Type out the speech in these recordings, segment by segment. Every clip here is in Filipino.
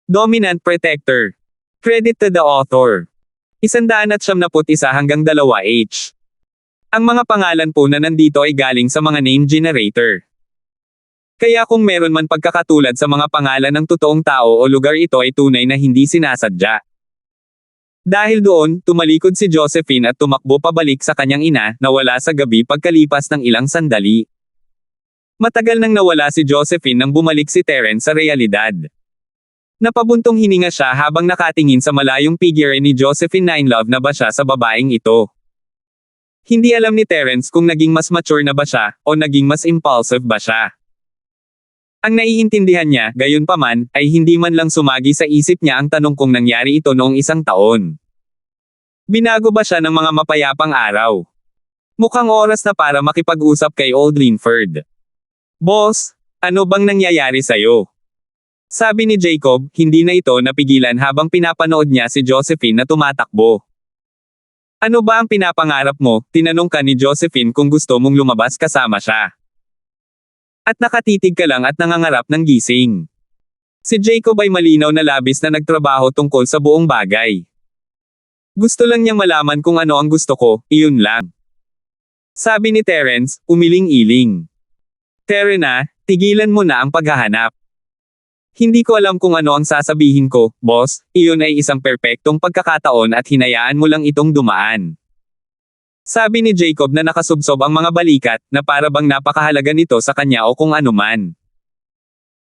Dominant Protector. Credit to the author. 171 hanggang 2H. Ang mga pangalan po na nandito ay galing sa mga name generator. Kaya kung meron man pagkakatulad sa mga pangalan ng totoong tao o lugar, ito ay tunay na hindi sinasadya. Dahil doon, tumalikod si Josephine at tumakbo pabalik sa kanyang ina, nawala sa gabi pagkalipas ng ilang sandali. Matagal nang nawala si Josephine nang bumalik si Terence sa realidad. Napabuntong hininga siya habang nakatingin sa malayong figure ni Josephine na in love na ba siya sa babaeng ito. Hindi alam ni Terence kung naging mas mature na ba siya, o naging mas impulsive ba siya. Ang naiintindihan niya, gayunpaman, ay hindi man lang sumagi sa isip niya ang tanong kung nangyari ito noong 1 taon. Binago ba siya ng mga mapayapang araw? Mukhang oras na para makipag-usap kay Old Linford. Boss, ano bang nangyayari sa'yo? Sabi ni Jacob, hindi na ito napigilan habang pinapanood niya si Josephine na tumatakbo. Ano ba ang pinapangarap mo? Tinanong ka ni Josephine kung gusto mong lumabas kasama siya. At nakatitig ka lang at nangangarap ng gising. Si Jacob ay malinaw na labis na nagtrabaho tungkol sa buong bagay. Gusto lang niyang malaman kung ano ang gusto ko, iyon lang. Sabi ni Terence, umiling-iling. Terena, tigilan mo na ang paghahanap. Hindi ko alam kung ano ang sasabihin ko, boss, iyon ay isang perpektong pagkakataon at hinayaan mo lang itong dumaan. Sabi ni Jacob na nakasubsob ang mga balikat, na para bang napakahalaga nito sa kanya o kung ano man.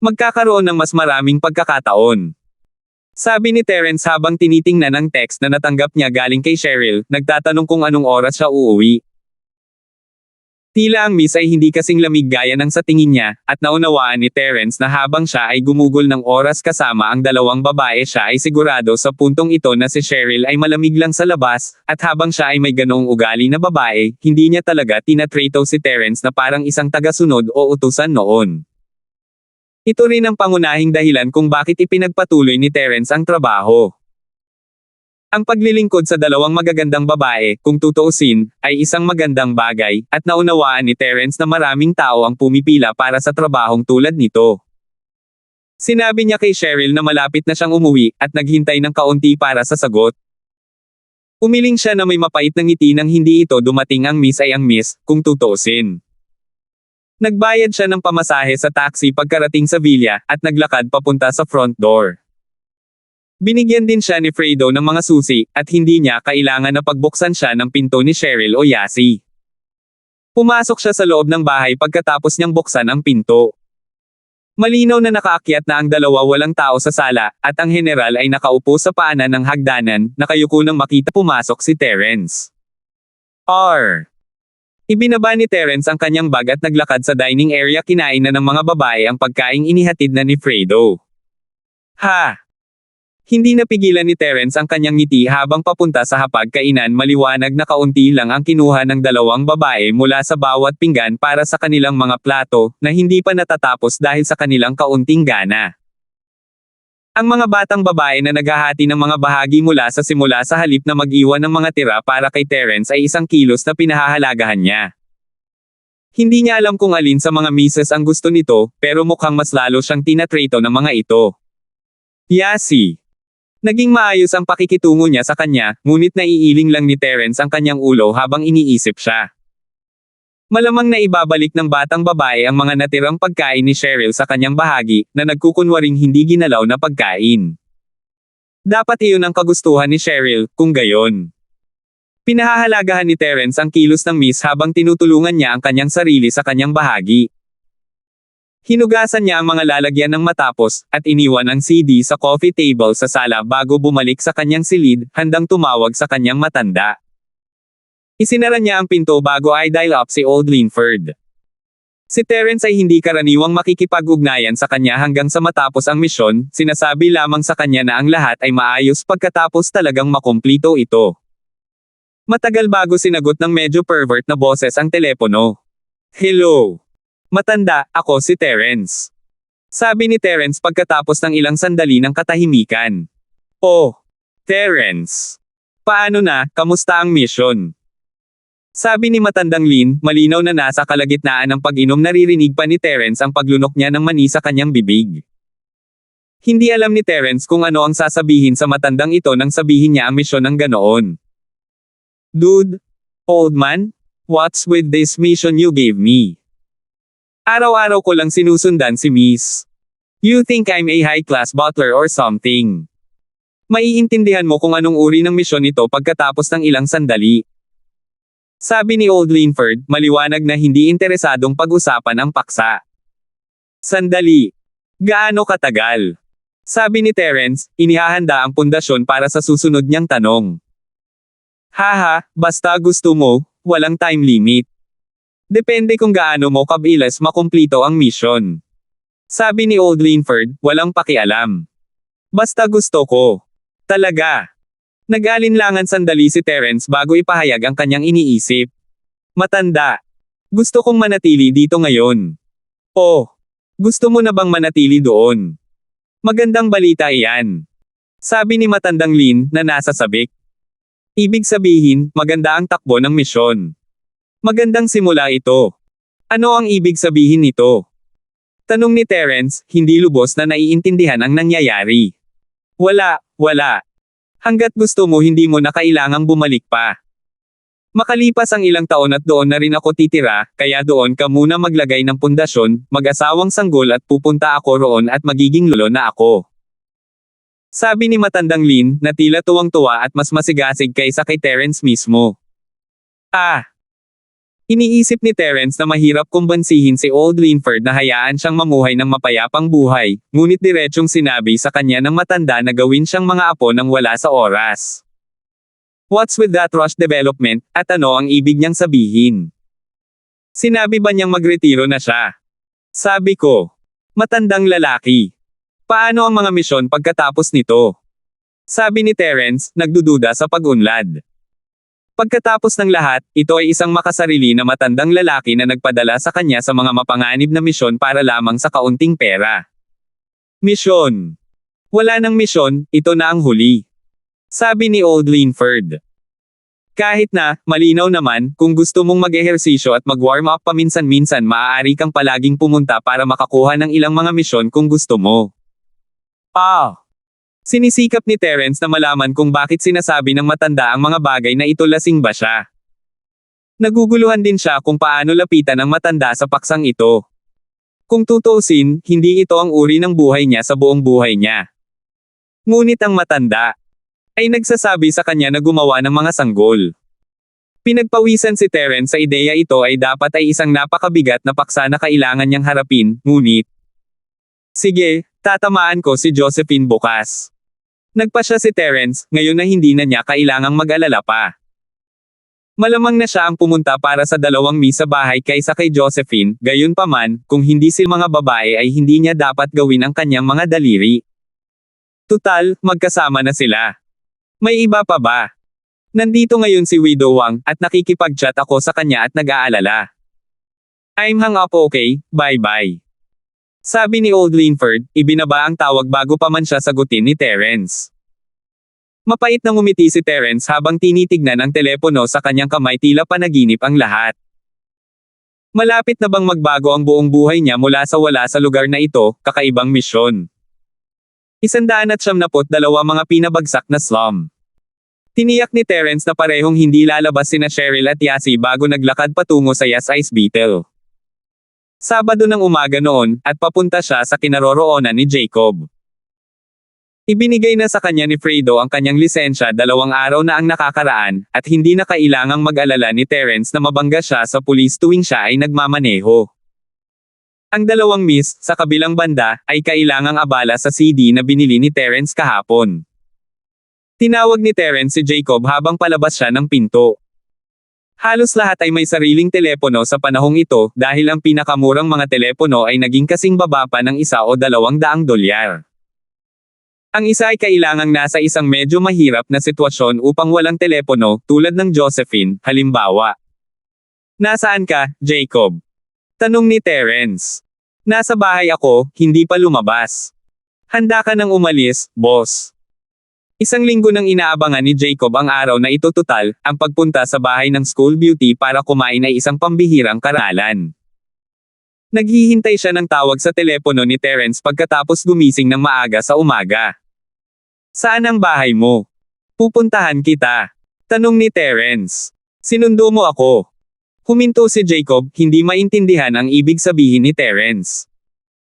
Magkakaroon ng mas maraming pagkakataon. Sabi ni Terence habang tinitingnan ang text na natanggap niya galing kay Cheryl, nagtatanong kung anong oras siya uuwi. Tila ang miss ay hindi kasing lamig gaya ng sa tingin niya, at naunawaan ni Terence na habang siya ay gumugol ng oras kasama ang dalawang babae, siya ay sigurado sa puntong ito na si Cheryl ay malamig lang sa labas, at habang siya ay may ganoong ugali na babae, hindi niya talaga tinatrato si Terence na parang isang tagasunod o utusan noon. Ito rin ang pangunahing dahilan kung bakit ipinagpatuloy ni Terence ang trabaho. Ang paglilingkod sa dalawang magagandang babae, kung tutuusin, ay isang magandang bagay, at naunawaan ni Terence na maraming tao ang pumipila para sa trabahong tulad nito. Sinabi niya kay Cheryl na malapit na siyang umuwi, at naghintay ng kaunti para sa sagot. Umiling siya na may mapait na ngiti nang hindi ito dumating. Ang miss ay ang miss, kung tutuusin. Nagbayad siya ng pamasahe sa taxi pagkarating sa villa, at naglakad papunta sa front door. Binigyan din siya ni Fredo ng mga susi, at hindi niya kailangan na pagbuksan siya ng pinto ni Cheryl o Yasi. Pumasok siya sa loob ng bahay pagkatapos niyang buksan ang pinto. Malinaw na nakaakyat na ang dalawa, walang tao sa sala, at ang general ay nakaupo sa paanan ng hagdanan, nakayuko nang makita pumasok si Terence. Ibinaba ni Terence ang kanyang bag at naglakad sa dining area. Kinain na ng mga babae ang pagkaing inihatid na ni Fredo. Hindi napigilan ni Terence ang kanyang ngiti habang papunta sa hapag-kainan. Maliwanag na kaunti lang ang kinuha ng dalawang babae mula sa bawat pinggan para sa kanilang mga plato, na hindi pa natatapos dahil sa kanilang kaunting gana. Ang mga batang babae na naghahati ng mga bahagi mula sa simula sa halip na mag-iwan ng mga tira para kay Terence ay isang kilos na pinahahalagahan niya. Hindi niya alam kung alin sa mga mises ang gusto nito, pero mukhang mas lalo siyang tinatrato ng mga ito. Yasi. Naging maayos ang pakikitungo niya sa kanya, ngunit naiiling lang ni Terence ang kanyang ulo habang iniisip siya. Malamang na ibabalik ng batang babae ang mga natirang pagkain ni Cheryl sa kanyang bahagi, na nagkukunwaring hindi ginalaw na pagkain. Dapat iyon ang kagustuhan ni Cheryl, kung gayon. Pinahahalagahan ni Terence ang kilos ng miss habang tinutulungan niya ang kanyang sarili sa kanyang bahagi. Hinugasan niya ang mga lalagyan ng matapos, at iniwan ang CD sa coffee table sa sala bago bumalik sa kanyang silid, handang tumawag sa kanyang matanda. Isinara niya ang pinto bago ay dial up si Old Linford. Si Terence ay hindi karaniwang makikipag-ugnayan sa kanya hanggang sa matapos ang misyon, sinasabi lamang sa kanya na ang lahat ay maayos pagkatapos talagang makumplito ito. Matagal bago sinagot ng medyo pervert na boses ang telepono. Hello. Matanda, ako si Terence. Sabi ni Terence pagkatapos ng ilang sandali ng katahimikan. Oh, Terence. Paano na, kamusta ang mission? Sabi ni matandang Lynn, malinaw na nasa kalagitnaan ng pag-inom. Naririnig pa ni Terence ang paglunok niya ng mani sa kanyang bibig. Hindi alam ni Terence kung ano ang sasabihin sa matandang ito nang sabihin niya ang misyon ng ganoon. Dude, old man, what's with this mission you gave me? Araw-araw ko lang sinusundan si Miss. You think I'm a high-class butler or something? Maiintindihan mo kung anong uri ng misyon ito pagkatapos ng ilang sandali. Sabi ni Old Linford, maliwanag na hindi interesadong pag-usapan ang paksa. Sandali. Gaano katagal? Sabi ni Terence, inihahanda ang pundasyon para sa susunod niyang tanong. Haha, basta gusto mo, walang time limit. Depende kung gaano mo kabilis makumplito ang mission. Sabi ni Old Linford, walang pakialam. Basta gusto ko. Talaga. Nag-alinlangan sandali si Terence bago ipahayag ang kanyang iniisip. Matanda. Gusto kong manatili dito ngayon. Oh. Gusto mo na bang manatili doon? Magandang balita iyan. Sabi ni matandang Lin na nasa sabik. Ibig sabihin, maganda ang takbo ng misyon. Magandang simula ito. Ano ang ibig sabihin nito? Tanong ni Terence, hindi lubos na naiintindihan ang nangyayari. Wala. Hanggat gusto mo hindi mo na kailangang bumalik pa. Makalipas ang ilang taon at doon na rin ako titira, kaya doon ka muna maglagay ng pundasyon, mag-asawang sanggol at pupunta ako roon at magiging lolo na ako. Sabi ni matandang Lin, na tila tuwang-tuwa at mas masigasig kaysa kay Terence mismo. Iniisip ni Terence na mahirap kumbansihin si Old Linford na hayaan siyang mamuhay ng mapayapang buhay, ngunit diretsyong sinabi sa kanya ng matanda na gawin siyang mga apo nang wala sa oras. What's with that rush development, at ano ang ibig niyang sabihin? Sinabi ba niyang magretiro na siya? Sabi ko. Matandang lalaki. Paano ang mga misyon pagkatapos nito? Sabi ni Terence, nagdududa sa pag-unlad. Pagkatapos ng lahat, ito ay isang makasarili na matandang lalaki na nagpadala sa kanya sa mga mapanganib na misyon para lamang sa kaunting pera. Misyon. Wala nang misyon, ito na ang huli. Sabi ni Old Linford. Kahit na, malinaw naman, kung gusto mong mag-ehersisyo at mag-warm up paminsan-minsan maaari kang palaging pumunta para makakuha ng ilang mga misyon kung gusto mo. Sinisikap ni Terence na malaman kung bakit sinasabi ng matanda ang mga bagay na ito, lasing ba siya. Naguguluhan din siya kung paano lapitan ang matanda sa paksang ito. Kung tutuusin, hindi ito ang uri ng buhay niya sa buong buhay niya. Ngunit ang matanda ay nagsasabi sa kanya na gumawa ng mga sanggol. Pinagpawisan si Terence sa ideya ito ay dapat ay isang napakabigat na paksa na kailangan niyang harapin, ngunit sige, tatamaan ko si Josephine bukas. Nagpasya si Terence, ngayon na hindi na niya kailangang mag-alala pa. Malamang na siya ang pumunta para sa 2 Miss sa bahay kaysa kay Josephine, gayunpaman, kung hindi sila mga babae ay hindi niya dapat gawin ang kanyang mga daliri. Tutal, magkasama na sila. May iba pa ba? Nandito ngayon si Widow Wang, at nakikipag-chat ako sa kanya at nag-aalala. I'm hung up, okay, bye-bye. Sabi ni Old Linford, ibinaba ang tawag bago pa man siya sagutin ni Terence. Mapait na ngumiti si Terence habang tinitignan ang telepono sa kanyang kamay, tila panaginip ang lahat. Malapit na bang magbago ang buong buhay niya mula sa wala sa lugar na ito, kakaibang misyon? 172 mga pinabagsak na slum. Tiniyak ni Terence na parehong hindi lalabas sina Cheryl at Yasi bago naglakad patungo sa Yas Ice Beetle. Sabado ng umaga noon, at papunta siya sa kinaroroonan ni Jacob. Ibinigay na sa kanya ni Fredo ang kanyang lisensya 2 araw na ang nakakaraan, at hindi na kailangang mag-alala ni Terence na mabangga siya sa pulis tuwing siya ay nagmamaneho. Ang 2 Miss, sa kabilang banda, ay kailangang abala sa CD na binili ni Terence kahapon. Tinawag ni Terence si Jacob habang palabas siya ng pinto. Halos lahat ay may sariling telepono sa panahong ito dahil ang pinakamurang mga telepono ay naging kasing baba pa ng $1 o $200. Ang isa ay kailangang nasa isang medyo mahirap na sitwasyon upang walang telepono, tulad ng Josephine, halimbawa. Nasaan ka, Jacob? Tanong ni Terence. Nasa bahay ako, hindi pa lumabas. Handa ka nang umalis, boss. 1 linggo nang inaabangan ni Jacob ang araw na ito, tutal, ang pagpunta sa bahay ng school beauty para kumain ay isang pambihirang karalan. Naghihintay siya ng tawag sa telepono ni Terence pagkatapos gumising ng maaga sa umaga. Saan ang bahay mo? Pupuntahan kita. Tanong ni Terence. Sinundo mo ako. Huminto si Jacob, hindi maintindihan ang ibig sabihin ni Terence.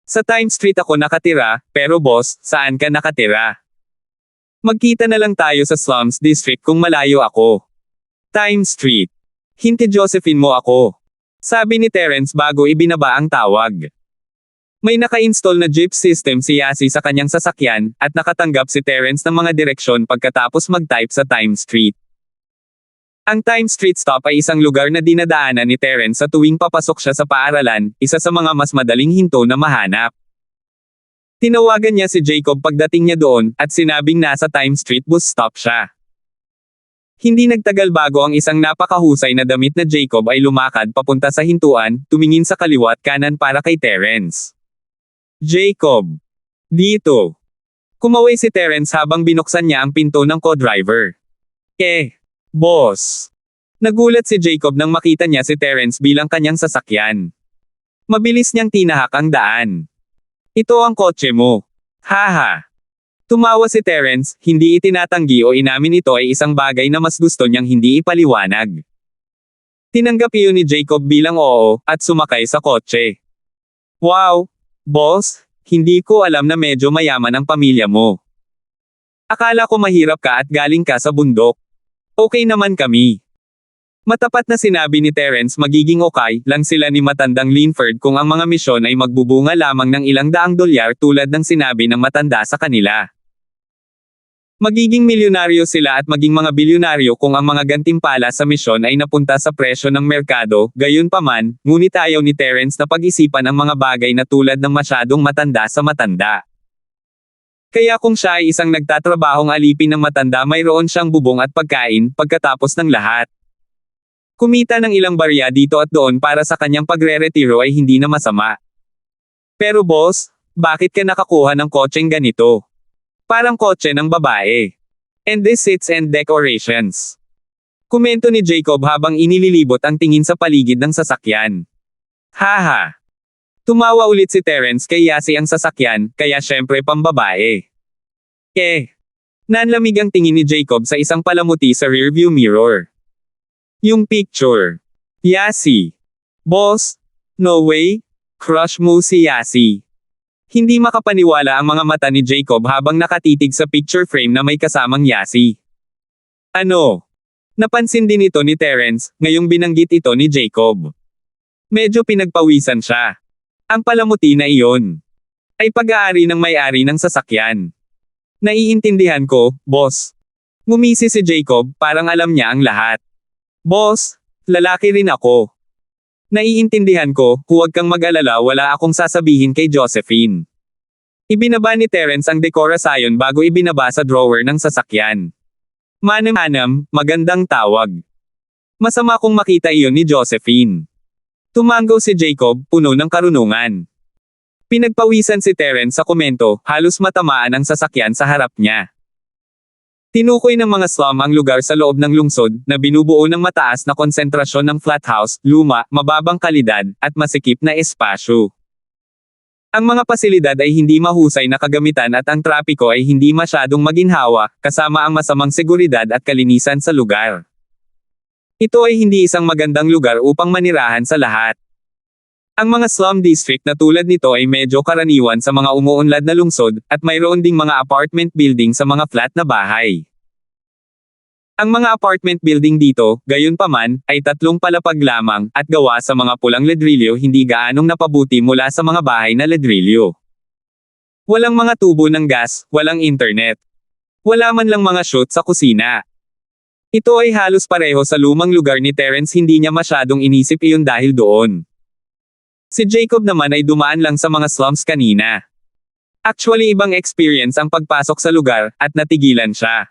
Sa Times Street ako nakatira, pero boss, saan ka nakatira? Magkita na lang tayo sa Slums District kung malayo ako. Times Street. Hinti Josephine mo ako. Sabi ni Terence bago ibinaba ang tawag. May naka-install na jeep system si Yasi sa kanyang sasakyan, at nakatanggap si Terence ng mga direksyon pagkatapos mag-type sa Times Street. Ang Times Street stop ay isang lugar na dinadaanan ni Terence sa tuwing papasok siya sa paaralan, isa sa mga mas madaling hinto na mahanap. Tinawagan niya si Jacob pagdating niya doon, at sinabing nasa Times Street bus stop siya. Hindi nagtagal bago ang isang napakahusay na damit na Jacob ay lumakad papunta sa hintuan, tumingin sa kaliwa at kanan para kay Terence. Jacob. Dito. Kumaway si Terence habang binuksan niya ang pinto ng co-driver. Boss. Nagulat si Jacob nang makita niya si Terence bilang kanyang sasakyan. Mabilis niyang tinahak ang daan. Ito ang kotse mo. Haha. Tumawa si Terence, hindi itinatanggi o inamin ito ay isang bagay na mas gusto niyang hindi ipaliwanag. Tinanggap iyon ni Jacob bilang oo, at sumakay sa kotse. Wow, boss, hindi ko alam na medyo mayaman ang pamilya mo. Akala ko mahirap ka at galing ka sa bundok. Okay naman kami. Matapat na sinabi ni Terence magiging okay lang sila ni matandang Linford kung ang mga misyon ay magbubunga lamang ng ilang daang dolyar tulad ng sinabi ng matanda sa kanila. Magiging milyonaryo sila at maging mga bilyonaryo kung ang mga gantimpala sa misyon ay napunta sa presyo ng merkado, gayunpaman, ngunit ayaw ni Terence na pag-isipan ang mga bagay na tulad ng masyadong matanda sa matanda. Kaya kung siya ay isang nagtatrabahong alipin ng matanda mayroon siyang bubong at pagkain, pagkatapos ng lahat. Kumita ng ilang barya dito at doon para sa kanyang pagre-retiro ay hindi na masama. Pero boss, bakit ka nakakuha ng kotseng ganito? Parang kotse ng babae. And this seats and decorations. Komento ni Jacob habang inililibot ang tingin sa paligid ng sasakyan. Haha. Tumawa ulit si Terence kay Yasi ang sasakyan, kaya syempre pambabae. Nanlamig ang tingin ni Jacob sa isang palamuti sa rearview mirror. Yung picture. Yasi. Boss, no way, crush mo si Yasi. Hindi makapaniwala ang mga mata ni Jacob habang nakatitig sa picture frame na may kasamang Yasi. Ano? Napansin din ito ni Terence, ngayong binanggit ito ni Jacob. Medyo pinagpawisan siya. Ang palamuti na iyon ay pag-aari ng may-ari ng sasakyan. Naiintindihan ko, boss. Ngumisi si Jacob, parang alam niya ang lahat. Boss, lalaki rin ako. Naiintindihan ko, huwag kang mag-alala, wala akong sasabihin kay Josephine. Ibinaba ni Terence ang dekorasyon bago ibinaba sa drawer ng sasakyan. Manam-manam, magandang tawag. Masama kung makita iyon ni Josephine. Tumanggaw si Jacob, puno ng karunungan. Pinagpawisan si Terence sa komento, halos matamaan ang sasakyan sa harap niya. Tinukoy ng mga slum ang lugar sa loob ng lungsod, na binubuo ng mataas na konsentrasyon ng flat house, luma, mababang kalidad, at masikip na espasyo. Ang mga pasilidad ay hindi mahusay na kagamitan at ang trapiko ay hindi masyadong maginhawa, kasama ang masamang seguridad at kalinisan sa lugar. Ito ay hindi isang magandang lugar upang manirahan sa lahat. Ang mga slum district na tulad nito ay medyo karaniwan sa mga umuunlad na lungsod, at mayroon ding mga apartment building sa mga flat na bahay. Ang mga apartment building dito, gayunpaman, ay 3 palapag lamang, at gawa sa mga pulang ledrilyo hindi gaanong napabuti mula sa mga bahay na ledrilyo. Walang mga tubo ng gas, walang internet. Wala man lang mga chute sa kusina. Ito ay halos pareho sa lumang lugar ni Terence, hindi niya masyadong inisip iyon dahil doon. Si Jacob naman ay dumaan lang sa mga slums kanina. Actually ibang experience ang pagpasok sa lugar, at natigilan siya.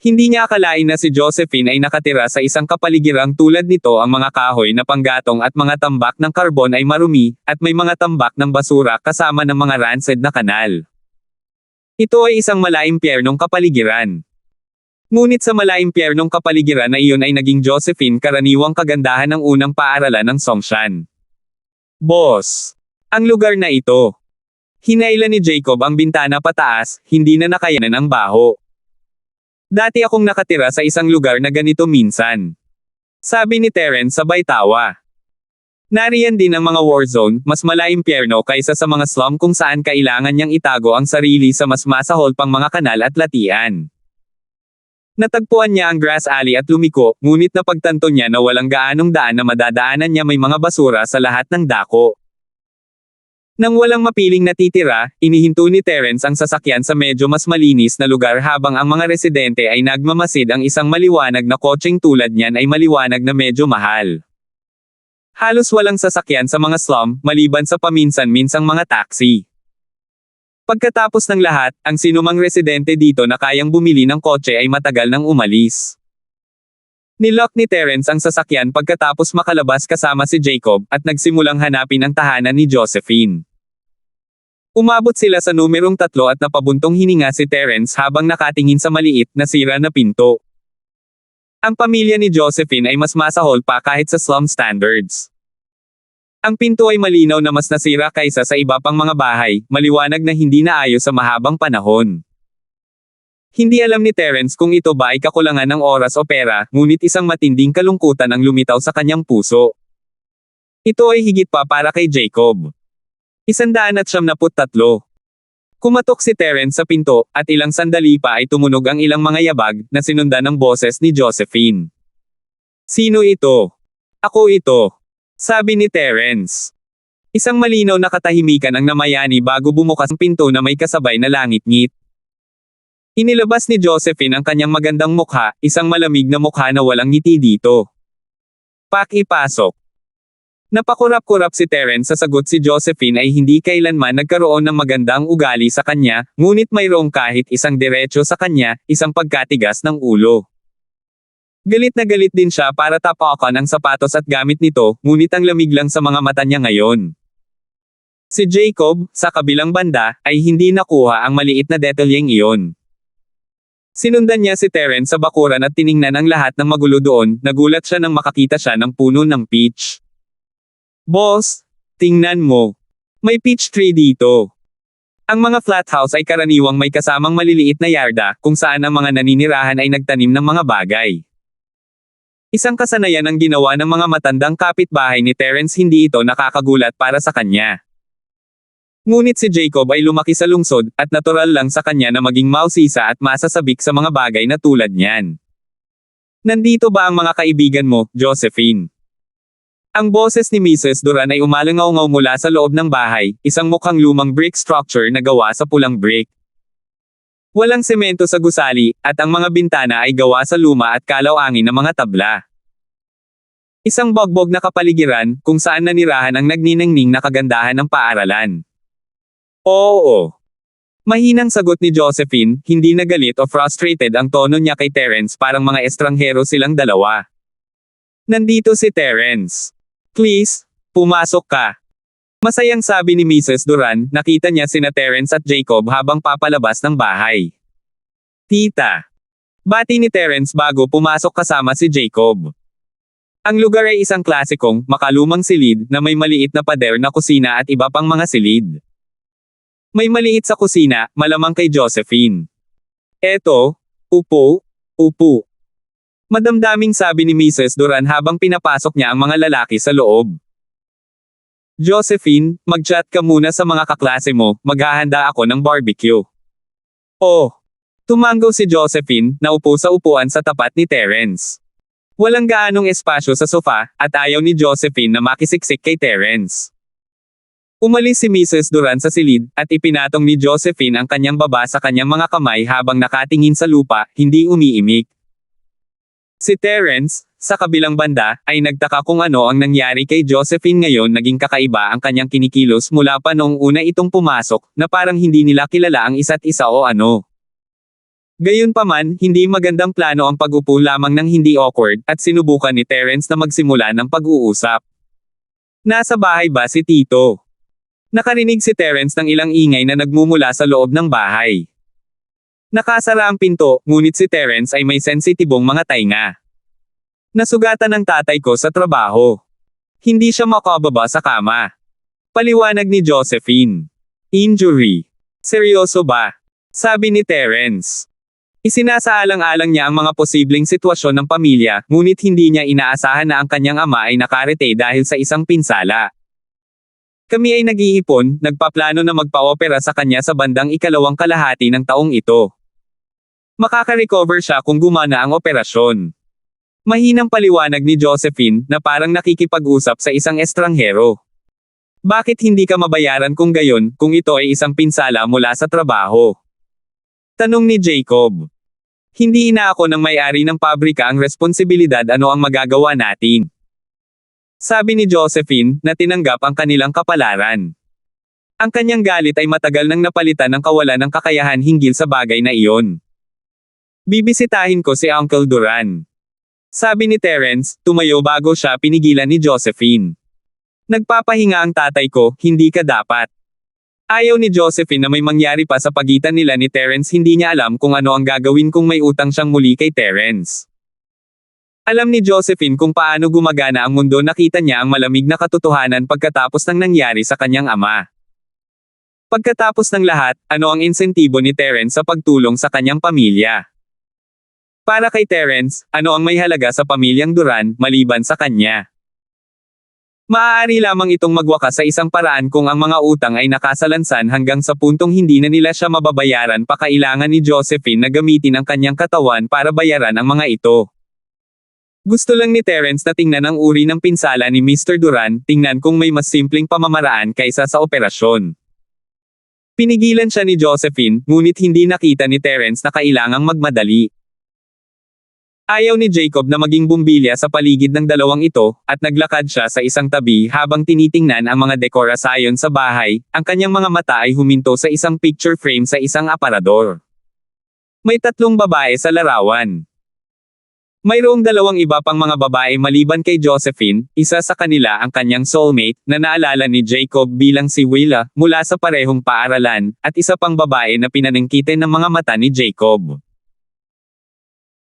Hindi niya akalain na si Josephine ay nakatira sa isang kapaligirang tulad nito, ang mga kahoy na panggatong at mga tambak ng karbon ay marumi, at may mga tambak ng basura kasama ng mga rancid na kanal. Ito ay isang malaimpyernong kapaligiran. Ngunit sa malaimpyernong kapaligiran na iyon ay naging Josephine karaniwang kagandahan ng unang paaralan ng Songshan. Boss. Ang lugar na ito. Hinailan ni Jacob ang bintana pataas, hindi na nakayanan ang baho. Dati akong nakatira sa isang lugar na ganito minsan. Sabi ni Terence sabay tawa. Nariyan din ang mga war zone, mas malaimpyerno kaysa sa mga slum kung saan kailangan niyang itago ang sarili sa mas masahol pang mga kanal at latian. Natagpuan niya ang grass alley at lumiko, ngunit napagtanto niya na walang gaanong daan na madadaanan niya, may mga basura sa lahat ng dako. Nang walang mapiling natitira, inihinto ni Terence ang sasakyan sa medyo mas malinis na lugar habang ang mga residente ay nagmamasid. Ang isang maliwanag na kotseng tulad niyan ay maliwanag na medyo mahal. Halos walang sasakyan sa mga slum, maliban sa paminsan-minsang mga taxi. Pagkatapos ng lahat, ang sinumang residente dito na kayang bumili ng kotse ay matagal nang umalis. Nilock ni Terence ang sasakyan pagkatapos makalabas kasama si Jacob, at nagsimulang hanapin ang tahanan ni Josephine. Umabot sila sa numerong 3 at napabuntong hininga si Terence habang nakatingin sa maliit na sira na pinto. Ang pamilya ni Josephine ay mas masahol pa kahit sa slum standards. Ang pinto ay malinaw na mas nasira kaysa sa iba pang mga bahay, maliwanag na hindi naayos sa mahabang panahon. Hindi alam ni Terence kung ito ba ay kakulangan ng oras o pera, ngunit isang matinding kalungkutan ang lumitaw sa kanyang puso. Ito ay higit pa para kay Jacob. 173. Kumatok si Terence sa pinto, at ilang sandali pa ay tumunog ang ilang mga yabag, na sinundan ng boses ni Josephine. Sino ito? Ako ito. Sabi ni Terence. Isang malinaw na katahimikan ang namayani bago bumukas ang pinto na may kasabay na langit-ngit. Inilabas ni Josephine ang kanyang magandang mukha, isang malamig na mukha na walang ngiti dito. Pakipasok. Napakurap-kurap si Terence sa sagot. Si Josephine ay hindi kailanman nagkaroon ng magandang ugali sa kanya, ngunit mayroong kahit isang diretso sa kanya, isang pagkatigas ng ulo. Galit na galit din siya para tapakan ang sapatos at gamit nito, ngunit ang lamig lang sa mga mata niya ngayon. Si Jacob, sa kabilang banda, ay hindi nakuha ang maliit na detalyeng iyon. Sinundan niya si Terence sa bakuran at tiningnan ang lahat ng magulo doon. Nagulat siya nang makakita siya ng puno ng peach. Boss, tingnan mo. May peach tree dito. Ang mga flat house ay karaniwang may kasamang maliliit na yarda, kung saan ang mga naninirahan ay nagtanim ng mga bagay. Isang kasanayan ang ginawa ng mga matandang kapitbahay ni Terence, hindi ito nakakagulat para sa kanya. Ngunit si Jacob ay lumaki sa lungsod, at natural lang sa kanya na maging mausisa at masasabik sa mga bagay na tulad niyan. Nandito ba ang mga kaibigan mo, Josephine? Ang boses ni Mrs. Duran ay umalangaw-ngaw mula sa loob ng bahay, isang mukhang lumang brick structure na gawa sa pulang brick. Walang semento sa gusali, at ang mga bintana ay gawa sa luma at kalaw-angin ng mga tabla. Isang bogbog na kapaligiran, kung saan nanirahan ang nagniningning na kagandahan ng paaralan. Oo. Mahinang sagot ni Josephine, hindi na galit o frustrated ang tono niya kay Terence, parang mga estranghero silang dalawa. Nandito si Terence. Please, pumasok ka. Masayang sabi ni Mrs. Duran, nakita niya sina Terence at Jacob habang papalabas ng bahay. Tita. Bati ni Terence bago pumasok kasama si Jacob. Ang lugar ay isang klasikong, makalumang silid na may maliit na pader na kusina at iba pang mga silid. May maliit sa kusina, malamang kay Josephine. Eto, upo. Madamdaming sabi ni Mrs. Duran habang pinapasok niya ang mga lalaki sa loob. Josephine, mag-chat ka muna sa mga kaklase mo, maghahanda ako ng barbecue. Oh. Tumanggaw si Josephine, naupo sa upuan sa tapat ni Terence. Walang gaanong espasyo sa sofa, at ayaw ni Josephine na makisiksik kay Terence. Umalis si Mrs. Duran sa silid, at ipinatong ni Josephine ang kanyang baba sa kanyang mga kamay habang nakatingin sa lupa, hindi umiimik. Si Terence, sa kabilang banda, ay nagtaka kung ano ang nangyari kay Josephine ngayon. Naging kakaiba ang kanyang kinikilos mula pa noong una itong pumasok, na parang hindi nila kilala ang isa't isa o ano. Gayunpaman, hindi magandang plano ang pag-upo lamang ng hindi awkward, at sinubukan ni Terence na magsimula ng pag-uusap. Nasa bahay ba si Tito? Nakarinig si Terence ng ilang ingay na nagmumula sa loob ng bahay. Nakasara ang pinto, ngunit si Terence ay may sensitibong mga tainga. Nasugatan ng tatay ko sa trabaho. Hindi siya makababa sa kama. Paliwanag ni Josephine. Injury. Seryoso ba? Sabi ni Terence. Isinasaalang-alang niya ang mga posibleng sitwasyon ng pamilya, ngunit hindi niya inaasahan na ang kanyang ama ay nakarete dahil sa isang pinsala. Kami ay nag-iipon, nagpaplano na magpa-opera sa kanya sa bandang ikalawang kalahati ng taong ito. Makaka-recover siya kung gumana ang operasyon. Mahinang paliwanag ni Josephine na parang nakikipag-usap sa isang estranghero. Bakit hindi ka mabayaran kung gayon, kung ito ay isang pinsala mula sa trabaho? Tanong ni Jacob. Hindi inaako ng may-ari ng pabrika ang responsibilidad, ano ang magagawa natin? Sabi ni Josephine, na tinanggap ang kanilang kapalaran. Ang kanyang galit ay matagal nang napalitan ng kawalan ng kakayahan hinggil sa bagay na iyon. Bibisitahin ko si Uncle Duran. Sabi ni Terence, tumayo bago siya pinigilan ni Josephine. Nagpapahinga ang tatay ko, hindi ka dapat. Ayaw ni Josephine na may mangyari pa sa pagitan nila ni Terence, hindi niya alam kung ano ang gagawin kung may utang siyang muli kay Terence. Alam ni Josephine kung paano gumagana ang mundo, nakita niya ang malamig na katotohanan pagkatapos ng nangyari sa kanyang ama. Pagkatapos ng lahat, ano ang insentibo ni Terence sa pagtulong sa kanyang pamilya? Para kay Terence, ano ang may halaga sa pamilyang Duran, maliban sa kanya? Maaari lamang itong magwakas sa isang paraan kung ang mga utang ay nakasalansan hanggang sa puntong hindi na nila siya mababayaran pa. Kailangan ni Josephine na gamitin ang kanyang katawan para bayaran ang mga ito. Gusto lang ni Terence na tingnan ang uri ng pinsala ni Mr. Duran, tingnan kung may mas simpleng pamamaraan kaysa sa operasyon. Pinigilan siya ni Josephine, ngunit hindi nakita ni Terence na kailangang magmadali. Ayaw ni Jacob na maging bumbilya sa paligid ng dalawang ito, at naglakad siya sa isang tabi habang tinitingnan ang mga dekorasyon sa bahay. Ang kanyang mga mata ay huminto sa isang picture frame sa isang aparador. May 3 babae sa larawan. Mayroong 2 iba pang mga babae maliban kay Josephine, isa sa kanila ang kanyang soulmate, na naalala ni Jacob bilang si Willa, mula sa parehong paaralan, at isa pang babae na pinaningkitin ng mga mata ni Jacob.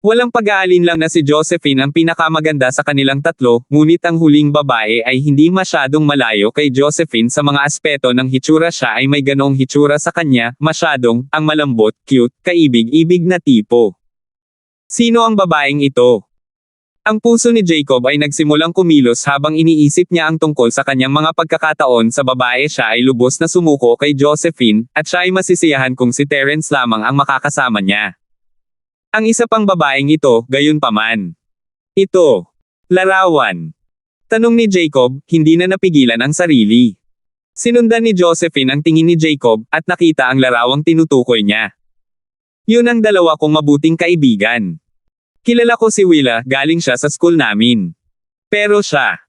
Walang pag-aalin lang na si Josephine ang pinakamaganda sa kanilang 3, ngunit ang huling babae ay hindi masyadong malayo kay Josephine sa mga aspeto ng hitsura. Siya ay may ganoong hitsura sa kanya, masyadong, ang malambot, cute, kaibig-ibig na tipo. Sino ang babaeng ito? Ang puso ni Jacob ay nagsimulang kumilos habang iniisip niya ang tungkol sa kanyang mga pagkakataon sa babae. Siya ay lubos na sumuko kay Josephine, at siya ay masisiyahan kung si Terence lamang ang makakasama niya. Ang isa pang babaeng ito, gayunpaman. Ito. Larawan. Tanong ni Jacob, hindi na napigilan ang sarili. Sinundan ni Josephine ang tingin ni Jacob, at nakita ang larawang tinutukoy niya. Yun ang 2 kong mabuting kaibigan. Kilala ko si Willa, galing siya sa school namin. Pero siya.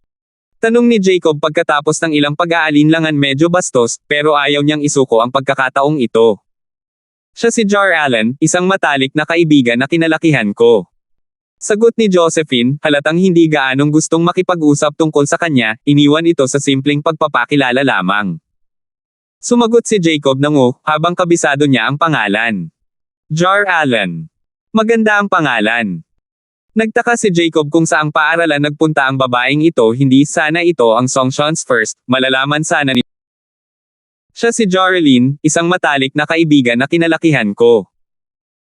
Tanong ni Jacob pagkatapos ng ilang pag-aalinlangan, medyo bastos, pero ayaw niyang isuko ang pagkakataong ito. Siya si Jar Allen, isang matalik na kaibigan na kinalakihan ko. Sagot ni Josephine, halatang hindi gaanong gustong makipag-usap tungkol sa kanya, iniwan ito sa simpleng pagpapakilala lamang. Sumagot si Jacob ng habang kabisado niya ang pangalan. Jar Allen. Maganda ang pangalan. Nagtaka si Jacob kung saang paaralan nagpunta ang babaeng ito. Hindi sana ito ang Songshon's first, malalaman sana ni siya si Jarlene, isang matalik na kaibigan na kinalakihan ko.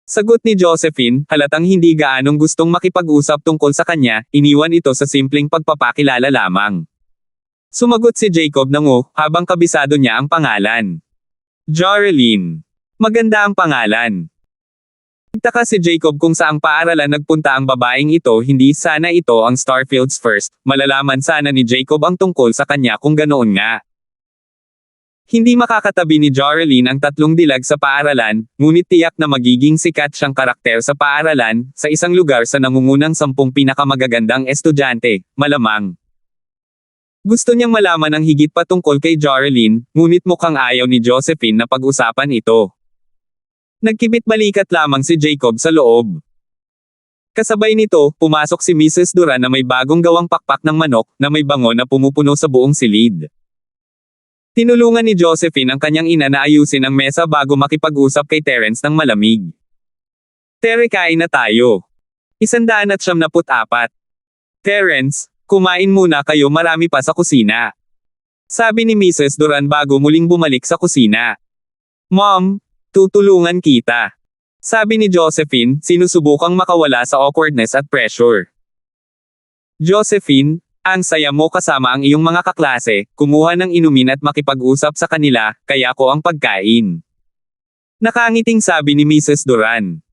Sagot ni Josephine, halatang hindi gaanong gustong makipag-usap tungkol sa kanya, iniwan ito sa simpleng pagpapakilala lamang. Sumagot si Jacob ng habang kabisado niya ang pangalan. Jarlene. Maganda ang pangalan. Nagtaka si Jacob kung saang paaralan nagpunta ang babaeng ito. Hindi sana ito ang Starfield's first, malalaman sana ni Jacob ang tungkol sa kanya kung ganoon nga. Hindi makakatabi ni Jarlene ang 3 dilag sa paaralan, ngunit tiyak na magiging sikat siyang karakter sa paaralan, sa isang lugar sa nangungunang 10 pinakamagagandang estudyante, malamang. Gusto niyang malaman ang higit pa tungkol kay Jarlene, ngunit mukhang ayaw ni Josephine na pag-usapan ito. Nagkibit-balikat lamang si Jacob sa loob. Kasabay nito, pumasok si Mrs. Duran na may bagong gawang pakpak ng manok, na may bango na pumupuno sa buong silid. Tinulungan ni Josephine ang kanyang ina na ayusin ang mesa bago makipag-usap kay Terence ng malamig. Tere, kain na tayo. 174. Terence, kumain muna kayo, marami pa sa kusina. Sabi ni Mrs. Duran bago muling bumalik sa kusina. Mom, tutulungan kita. Sabi ni Josephine, sinusubukang makawala sa awkwardness at pressure. Josephine, ang saya mo kasama ang iyong mga kaklase, kumuha ng inumin at makipag-usap sa kanila, kaya ko ang pagkain. Nakangiting sabi ni Mrs. Duran.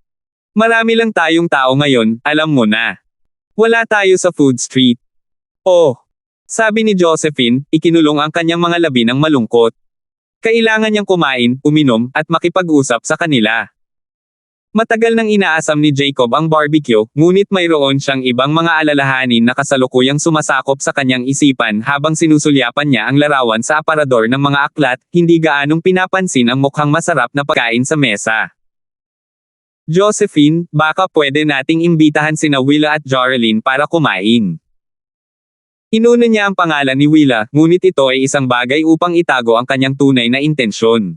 Marami lang tayong tao ngayon, alam mo na. Wala tayo sa food street. Oh, sabi ni Josephine, ikinulong ang kanyang mga labi ng malungkot. Kailangan niyang kumain, uminom, at makipag-usap sa kanila. Matagal nang inaasam ni Jacob ang barbecue, ngunit mayroon siyang ibang mga alalahanin na kasalukuyang sumasakop sa kanyang isipan habang sinusulyapan niya ang larawan sa aparador ng mga aklat, hindi gaanong pinapansin ang mukhang masarap na pagkain sa mesa. Josephine, baka pwede nating imbitahan sina Willa at Joralyn para kumain. Inuna niya ang pangalan ni Willa, ngunit ito ay isang bagay upang itago ang kanyang tunay na intensyon.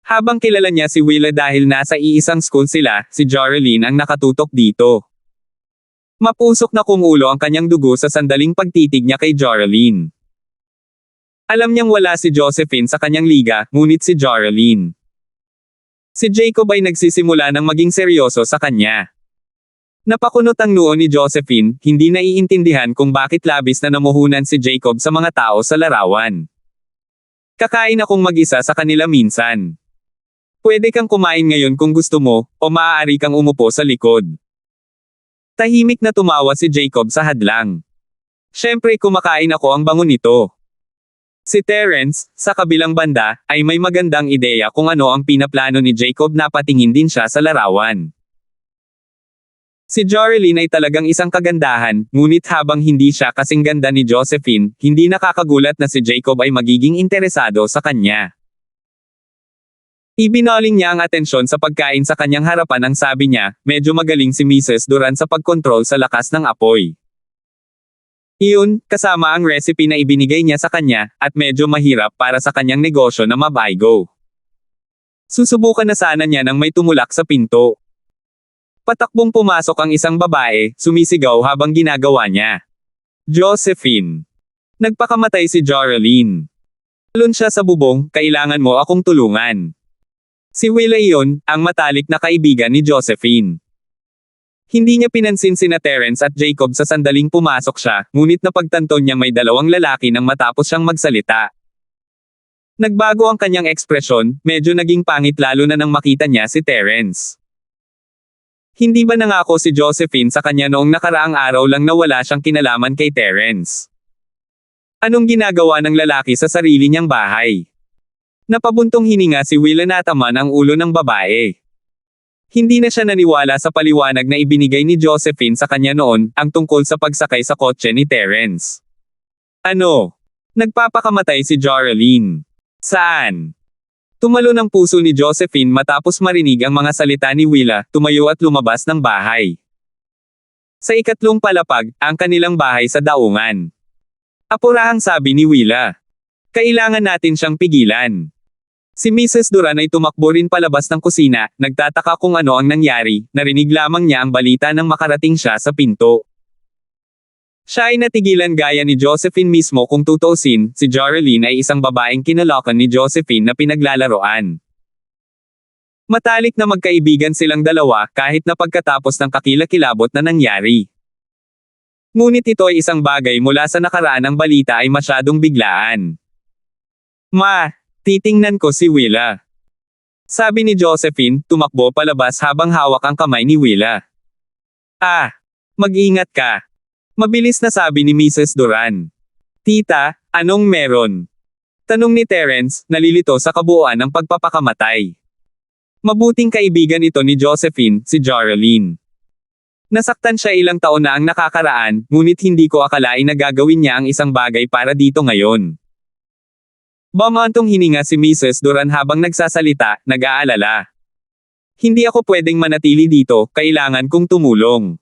Habang kilala niya si Willa dahil nasa iisang school sila, si Joralyn ang nakatutok dito. Mapusok na kumulo ang kanyang dugo sa sandaling pagtitig niya kay Joralyn. Alam niyang wala si Josephine sa kanyang liga, ngunit si Joralyn. Si Jacob ay nagsisimula ng maging seryoso sa kanya. Napakunot ang noo ni Josephine, hindi naiintindihan kung bakit labis na namuhunan si Jacob sa mga tao sa larawan. Kakain akong mag-isa sa kanila minsan. Pwede kang kumain ngayon kung gusto mo, o maaari kang umupo sa likod. Tahimik na tumawa si Jacob sa hadlang. Siyempre kumakain ako ang bango nito. Si Terence, sa kabilang banda, ay may magandang ideya kung ano ang pinaplano ni Jacob na patingin din siya sa larawan. Si Joralyn ay talagang isang kagandahan, ngunit habang hindi siya kasing ganda ni Josephine, hindi nakakagulat na si Jacob ay magiging interesado sa kanya. Ibinaling niya ang atensyon sa pagkain sa kanyang harapan ang sabi niya, medyo magaling si Mrs. Duran sa pagkontrol sa lakas ng apoy. Iyon, kasama ang recipe na ibinigay niya sa kanya, at medyo mahirap para sa kanyang negosyo na mabaygo. Susubukan na sana niya nang may tumulak sa pinto. Patakbong pumasok ang isang babae, sumisigaw habang ginagawa niya. Josephine. Nagpakamatay si Joralyn. Talon siya sa bubong, kailangan mo akong tulungan. Si Willa iyon, ang matalik na kaibigan ni Josephine. Hindi niya pinansin sina Terence at Jacob sa sandaling pumasok siya, ngunit napagtanto niya may dalawang lalaki nang matapos siyang magsalita. Nagbago ang kanyang ekspresyon, medyo naging pangit lalo na nang makita niya si Terence. Hindi ba nangako si Josephine sa kanya noong nakaraang araw lang na wala siyang kinalaman kay Terence? Anong ginagawa ng lalaki sa sarili niyang bahay? Napabuntong hininga si Willa na taman ang ulo ng babae. Hindi na siya naniwala sa paliwanag na ibinigay ni Josephine sa kanya noon, ang tungkol sa pagsakay sa kotse ni Terence. Ano? Nagpapakamatay si Joralyn. Saan? Tumalo ng puso ni Josephine matapos marinig ang mga salita ni Willa, tumayo at lumabas ng bahay. Sa ikatlong palapag, ang kanilang bahay sa daungan. Apurahang sabi ni Willa. Kailangan natin siyang pigilan. Si Mrs. Duran ay tumakbo rin palabas ng kusina, nagtataka kung ano ang nangyari, narinig lamang niya ang balita nang makarating siya sa pinto. Siya ay natigilan gaya ni Josephine mismo kung tutuusin, si Joralyn ay isang babaeng kinalokan ni Josephine na pinaglalaroan. Matalik na magkaibigan silang dalawa kahit na pagkatapos ng kakilakilabot na nangyari. Ngunit ito ay isang bagay mula sa nakaraan ng balita ay masyadong biglaan. Ma, titingnan ko si Willa. Sabi ni Josephine, tumakbo palabas habang hawak ang kamay ni Willa. Mag-ingat ka. Mabilis na sabi ni Mrs. Duran. Tita, anong meron? Tanong ni Terence, nalilito sa kabuuan ng pagpapakamatay. Mabuting kaibigan ito ni Josephine, si Joralyn. Nasaktan siya ilang taon na ang nakakaraan, ngunit hindi ko akalain na gagawin niya ang isang bagay para dito ngayon. Bumantong hininga si Mrs. Duran habang nagsasalita, nag-aalala. Hindi ako pwedeng manatili dito, kailangan kong tumulong.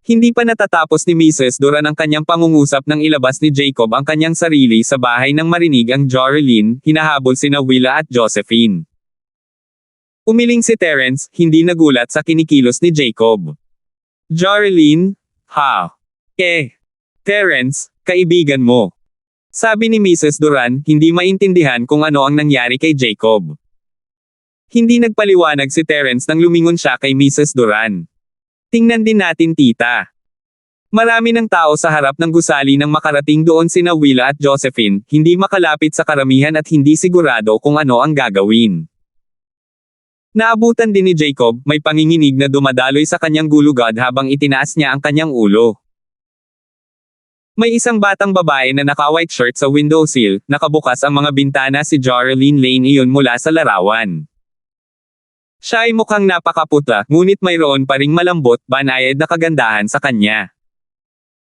Hindi pa natatapos ni Mrs. Duran ang kanyang pangungusap nang ilabas ni Jacob ang kanyang sarili sa bahay nang marinig ang Joralyn, hinahabol sina Willa at Josephine. Umiling si Terence, hindi nagulat sa kinikilos ni Jacob. Joralyn? Terence, kaibigan mo. Sabi ni Mrs. Duran, hindi maintindihan kung ano ang nangyari kay Jacob. Hindi nagpaliwanag si Terence nang lumingon siya kay Mrs. Duran. Tingnan din natin tita. Marami ng tao sa harap ng gusali nang makarating doon sina Willa at Josephine, hindi makalapit sa karamihan at hindi sigurado kung ano ang gagawin. Naabutan din ni Jacob, may panginginig na dumadaloy sa kanyang gulugad habang itinaas niya ang kanyang ulo. May isang batang babae na naka-white shirt sa windowsill, nakabukas ang mga bintana si Jarlene Lane iyon mula sa larawan. Siya ay mukhang napakaputla, ngunit mayroon pa ring malambot, banayad na kagandahan sa kanya.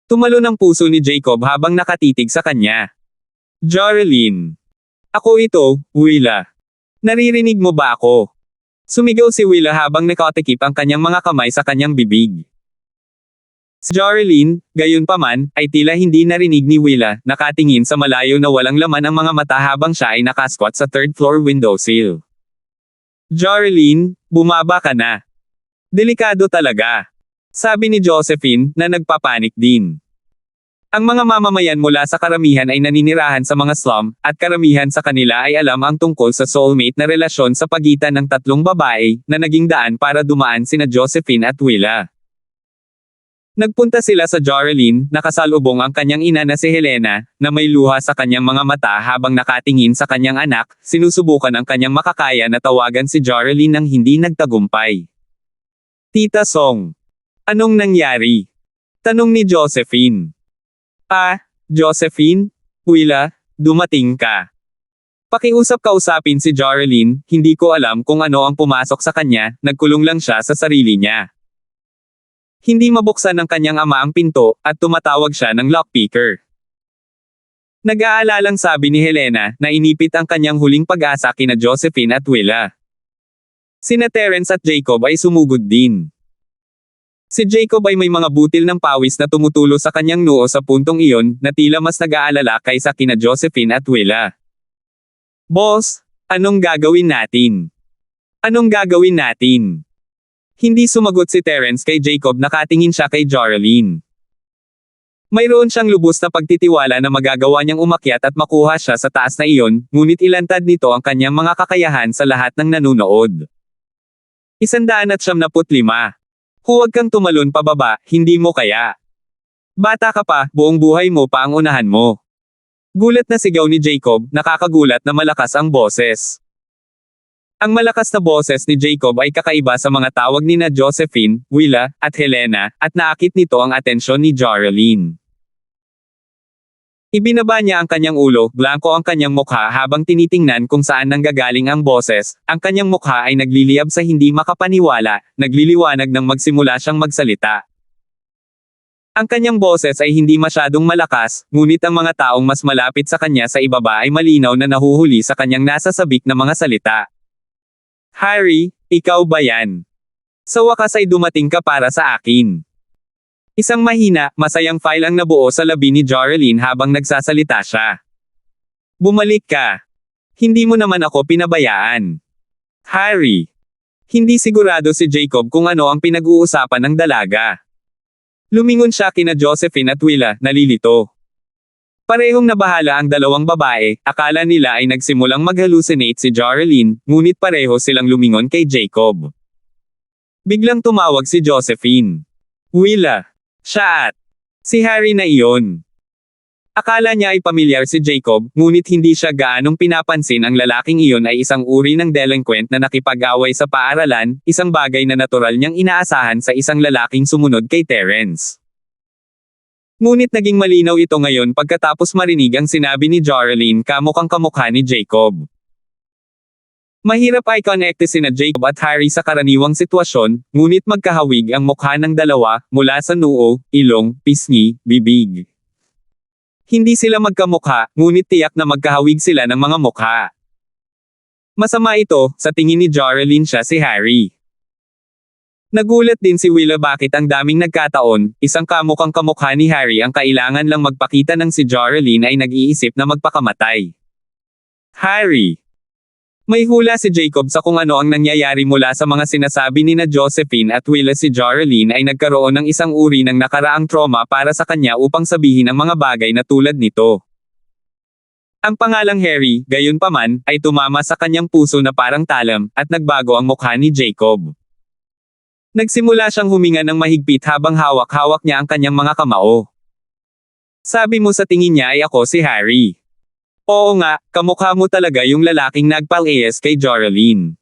Tumalon ang puso ni Jacob habang nakatitig sa kanya. Jarlene. Ako ito, Willa. Naririnig mo ba ako? Sumigaw si Willa habang nakatikip ang kanyang mga kamay sa kanyang bibig. Si Jarlene, gayunpaman, ay tila hindi narinig ni Willa, nakatingin sa malayo na walang laman ang mga mata habang siya ay nakasquat sa third floor windowsill. Jarlene, bumaba ka na. Delikado talaga. Sabi ni Josephine, na nagpapanik din. Ang mga mamamayan mula sa karamihan ay naninirahan sa mga slum, at karamihan sa kanila ay alam ang tungkol sa soulmate na relasyon sa pagitan ng tatlong babae, na naging daan para dumaan sina Josephine at Willa. Nagpunta sila sa Jarlene, nakasalubong ang kanyang ina na si Helena, na may luha sa kanyang mga mata habang nakatingin sa kanyang anak, sinusubukan ang kanyang makakaya na tawagan si Jarlene nang hindi nagtagumpay. Tita Song. Anong nangyari? Tanong ni Josephine. Josephine? Willa, dumating ka. Pakiusap-kausapin si Jarlene, hindi ko alam kung ano ang pumasok sa kanya, nagkulong lang siya sa sarili niya. Hindi mabuksan ng kanyang ama ang pinto, at tumatawag siya ng lockpicker. Nag-aalalang sabi ni Helena, na inipit ang kanyang huling pag-asa kina Josephine at Willa. Sina Terence at Jacob ay sumugod din. Si Jacob ay may mga butil ng pawis na tumutulo sa kanyang noo sa puntong iyon, na tila mas nag-aalala kaysa kina Josephine at Willa. Boss, anong gagawin natin? Anong gagawin natin? Hindi sumagot si Terence kay Jacob, nakatingin siya kay Jarlene. Mayroon siyang lubos na pagtitiwala na magagawa niyang umakyat at makuha siya sa taas na iyon, ngunit ilantad nito ang kanyang mga kakayahan sa lahat ng nanunood. 175. Huwag kang tumalon pababa, hindi mo kaya. Bata ka pa, buong buhay mo pa ang unahan mo. Gulat na sigaw ni Jacob, nakakagulat na malakas ang boses. Ang malakas na boses ni Jacob ay kakaiba sa mga tawag ni na Josephine, Willa, at Helena, at naakit nito ang atensyon ni Jarlene. Ibinaba niya ang kanyang ulo, blanko ang kanyang mukha habang tinitingnan kung saan nanggagaling ang boses, ang kanyang mukha ay nagliliyab sa hindi makapaniwala, nagliliwanag nang magsimula siyang magsalita. Ang kanyang boses ay hindi masyadong malakas, ngunit ang mga taong mas malapit sa kanya sa ibaba ay malinaw na nahuhuli sa kanyang nasasabik na mga salita. Harry, ikaw ba yan? Sa wakas ay dumating ka para sa akin. Isang mahina, masayang file ang nabuo sa labi ni Jarlene habang nagsasalita siya. Bumalik ka. Hindi mo naman ako pinabayaan. Harry. Hindi sigurado si Jacob kung ano ang pinag-uusapan ng dalaga. Lumingon siya kina Josephine at Willa, nalilito. Parehong nabahala ang dalawang babae, akala nila ay nagsimulang mag-hallucinate si Jarlene, ngunit pareho silang lumingon kay Jacob. Biglang tumawag si Josephine. Willa. Siya at si Harry na iyon. Akala niya ay pamilyar si Jacob, ngunit hindi siya gaanong pinapansin ang lalaking iyon ay isang uri ng delinquent na nakipag-away sa paaralan, isang bagay na natural niyang inaasahan sa isang lalaking sumunod kay Terence. Ngunit naging malinaw ito ngayon pagkatapos marinig ang sinabi ni Jarlene kamukhang kamukha ni Jacob. Mahirap ay connecte sina Jacob at Harry sa karaniwang sitwasyon, ngunit magkahawig ang mukha ng dalawa, mula sa noo, ilong, pisngi, bibig. Hindi sila magkamukha, ngunit tiyak na magkahawig sila ng mga mukha. Masama ito, sa tingin ni Jarlene siya si Harry. Nagulat din si Willa bakit ang daming nagkataon, isang kamukhang kamukha ni Harry ang kailangan lang magpakita ng si Jarlene ay nag-iisip na magpakamatay. Harry. May hula si Jacob sa kung ano ang nangyayari mula sa mga sinasabi ni na Josephine at Willa. Si Jarlene ay nagkaroon ng isang uri ng nakaraang trauma para sa kanya upang sabihin ang mga bagay na tulad nito. Ang pangalang Harry, gayunpaman, ay tumama sa kanyang puso na parang talam, at nagbago ang mukha ni Jacob. Nagsimula siyang huminga ng mahigpit habang hawak-hawak niya ang kanyang mga kamao. Sabi mo sa tingin niya ay ako si Harry. Oo nga, kamukha mo talaga yung lalaking nagpal-AS kay Joralyn.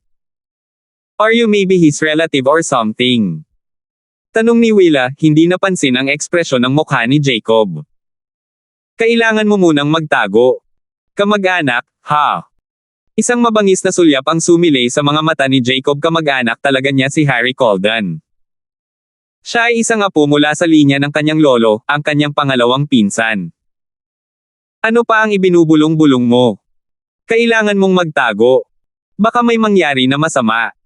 Are you maybe his relative or something? Tanong ni Willa, hindi napansin ang ekspresyon ng mukha ni Jacob. Kailangan mo munang magtago. Kamag-anak, ha? Isang mabangis na sulyap ang sumilay sa mga mata ni Jacob. Kamag-anak talaga niya si Harry Colden. Siya ay isang apo mula sa linya ng kanyang lolo, ang kanyang pangalawang pinsan. Ano pa ang ibinubulong-bulong mo? Kailangan mong magtago. Baka may mangyari na masama.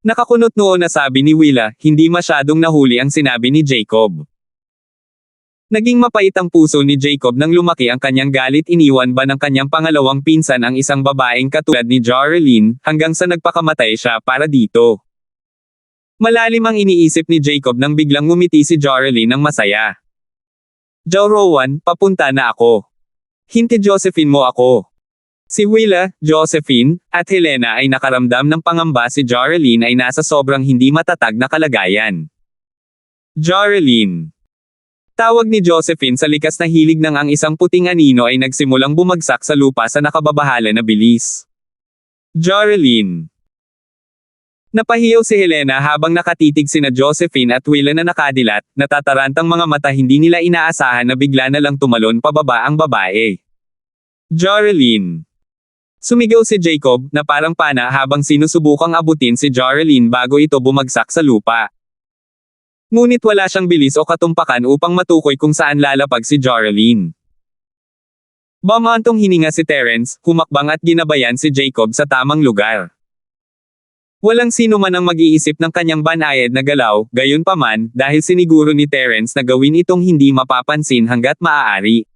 Nakakunot noon na sabi ni Willa, hindi masyadong nahuli ang sinabi ni Jacob. Naging mapait ang puso ni Jacob nang lumaki ang kanyang galit. Iniwan ba ng kanyang pangalawang pinsan ang isang babaeng katulad ni Joralyn, hanggang sa nagpakamatay siya para dito. Malalim ang iniisip ni Jacob nang biglang ngumiti si Joralyn ng masaya. Rowan, papunta na ako. Hinti Josephine mo ako. Si Willa, Josephine, at Helena ay nakaramdam ng pangamba. Si Joralyn ay nasa sobrang hindi matatag na kalagayan. Joralyn. Tawag ni Josephine sa likas na hilig nang ang isang puting anino ay nagsimulang bumagsak sa lupa sa nakababahala na bilis. Joralyn. Napahiyaw si Helena habang nakatitig sina Josephine at Willa na nakadilat, natatarantang mga mata. Hindi nila inaasahan na bigla na lang tumalon pababa ang babae. Joralyn. Sumigaw si Jacob, na parang pana habang sinusubukang abutin si Joralyn bago ito bumagsak sa lupa. Ngunit wala siyang bilis o katumpakan upang matukoy kung saan lalapag si Joralyn. Bumantong hininga si Terence, humakbang at ginabayan si Jacob sa tamang lugar. Walang sino man ang mag-iisip ng kanyang banayad na galaw, gayunpaman, dahil siniguro ni Terence na gawin itong hindi mapapansin hanggat maaari.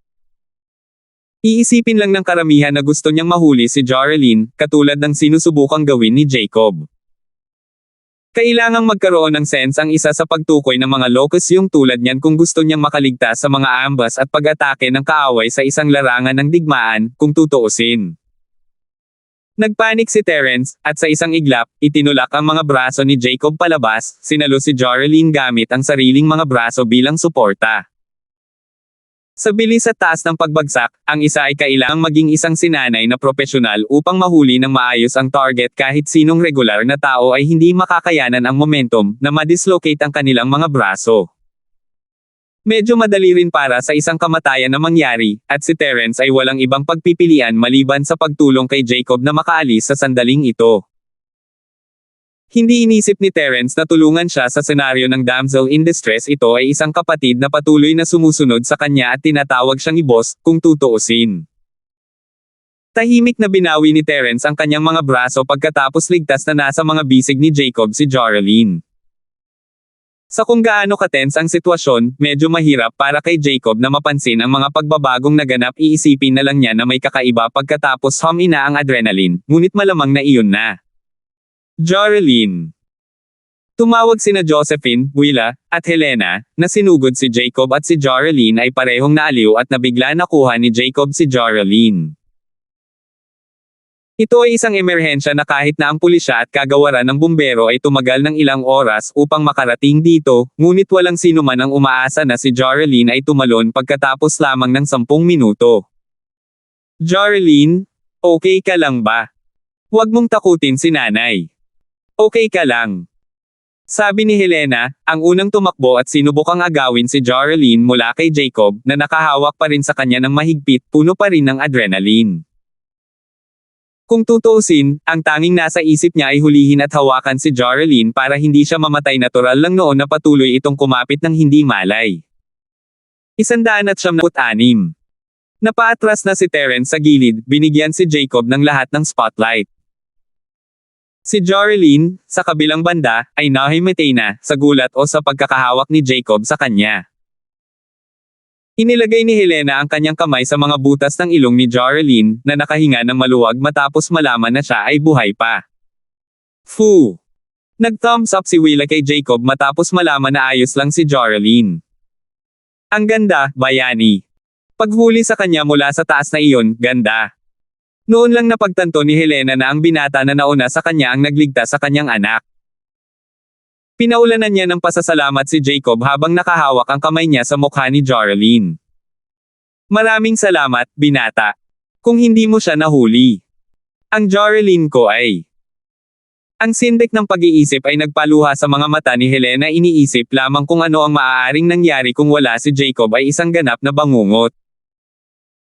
Iisipin lang ng karamihan na gusto niyang mahuli si Joralyn, katulad ng sinusubukang gawin ni Jacob. Kailangang magkaroon ng sense ang isa sa pagtukoy ng mga locus yung tulad niyan kung gusto niyang makaligtas sa mga ambas at pag-atake ng kaaway sa isang larangan ng digmaan, kung tutuusin. Nagpanik si Terence, at sa isang iglap, itinulak ang mga braso ni Jacob palabas. Sinalo si Joralyn gamit ang sariling mga braso bilang suporta. Sa bilis at taas ng pagbagsak, ang isa ay kailangang maging isang sinanay na propesyonal upang mahuli ng maayos ang target. Kahit sinong regular na tao ay hindi makakayanan ang momentum na ma-dislocate ang kanilang mga braso. Medyo madali rin para sa isang kamatayan na mangyari, at si Terence ay walang ibang pagpipilian maliban sa pagtulong kay Jacob na makaalis sa sandaling ito. Hindi inisip ni Terence na tulungan siya sa senaryo ng damsel in distress. Ito ay isang kapatid na patuloy na sumusunod sa kanya at tinatawag siyang i-boss, kung tutuusin. Tahimik na binawi ni Terence ang kanyang mga braso pagkatapos ligtas na nasa mga bisig ni Jacob si Joralyn. Sa kung gaano katense ang sitwasyon, medyo mahirap para kay Jacob na mapansin ang mga pagbabagong naganap. Iisipin na lang niya na may kakaiba pagkatapos humina ang adrenaline, ngunit malamang na iyon na. Joralyn. Tumawag sina Josephine, Willa, at Helena, na sinugod si Jacob at si Joralyn ay parehong naaliw at nabigla nakuha ni Jacob si Joralyn. Ito ay isang emerhensya na kahit na ang pulisya at kagawaran ng bumbero ay tumagal ng ilang oras upang makarating dito, ngunit walang sino man ang umaasa na si Joralyn ay tumalon pagkatapos lamang ng 10 minuto. Joralyn, okay ka lang ba? Huwag mong takutin si nanay. Okay ka lang. Sabi ni Helena, ang unang tumakbo at sinubukang agawin si Joralyn mula kay Jacob, na nakahawak pa rin sa kanya ng mahigpit, puno pa rin ng adrenaline. Kung tutuusin, ang tanging nasa isip niya ay hulihin at hawakan si Joralyn para hindi siya mamatay. Natural lang noon na patuloy itong kumapit ng hindi malay. 196. Napaatras na si Terence sa gilid, binigyan si Jacob ng lahat ng spotlight. Si Joralyn, sa kabilang banda, ay nahimatay na, sa gulat o sa pagkakahawak ni Jacob sa kanya. Inilagay ni Helena ang kanyang kamay sa mga butas ng ilong ni Joralyn, na nakahinga ng maluwag matapos malaman na siya ay buhay pa. Fu! Nag-thumbs up si Willa kay Jacob matapos malaman na ayos lang si Joralyn. Ang ganda, bayani. Paghuli sa kanya mula sa taas na iyon, ganda. Noon lang napagtanto ni Helena na ang binata na nauna sa kanya ang nagligtas sa kanyang anak. Pinaulanan niya ng pasasalamat si Jacob habang nakahawak ang kamay niya sa mukha ni Joralyn. Maraming salamat, binata. Kung hindi mo siya nahuli. Ang Joralyn ko ay... Ang sindik ng pag-iisip ay nagpaluha sa mga mata ni Helena, iniisip lamang kung ano ang maaaring nangyari kung wala si Jacob ay isang ganap na bangungot.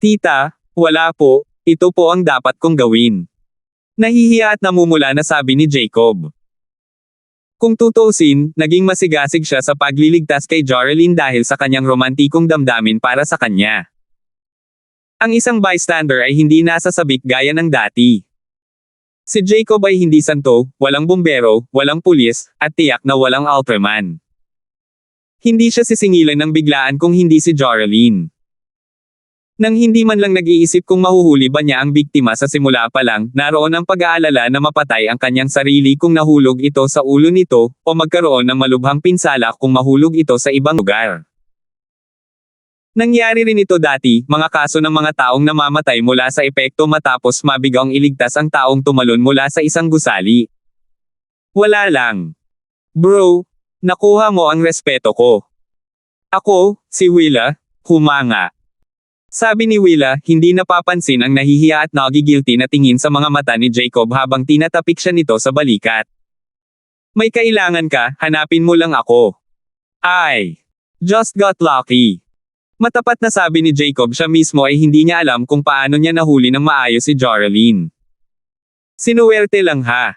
Tita, wala po, ito po ang dapat kong gawin. Nahihiya at namumula na sabi ni Jacob. Kung tutuusin, naging masigasig siya sa pagliligtas kay Joralyn dahil sa kanyang romantikong damdamin para sa kanya. Ang isang bystander ay hindi nasasabik gaya ng dati. Si Jacob ay hindi santo, walang bumbero, walang pulis, at tiyak na walang Ultraman. Hindi siya sisingilan ng biglaan kung hindi si Joralyn. Nang hindi man lang nag-iisip kung mahuhuli ba niya ang biktima sa simula pa lang, naroon ang pag-aalala na mapatay ang kanyang sarili kung nahulog ito sa ulo nito, o magkaroon ng malubhang pinsala kung mahulog ito sa ibang lugar. Nangyari rin ito dati, mga kaso ng mga taong namamatay mula sa epekto matapos mabigang iligtas ang taong tumalon mula sa isang gusali. Wala lang. Bro, nakuha mo ang respeto ko. Ako, si Willa, humanga. Sabi ni Willa, hindi napapansin ang nahihiya at nagigilty na tingin sa mga mata ni Jacob habang tinatapik siya nito sa balikat. May kailangan ka, hanapin mo lang ako. I just got lucky. Matapat na sabi ni Jacob, siya mismo ay hindi niya alam kung paano niya nahuli ng maayos si Joralyn. Sinuwerte lang ha.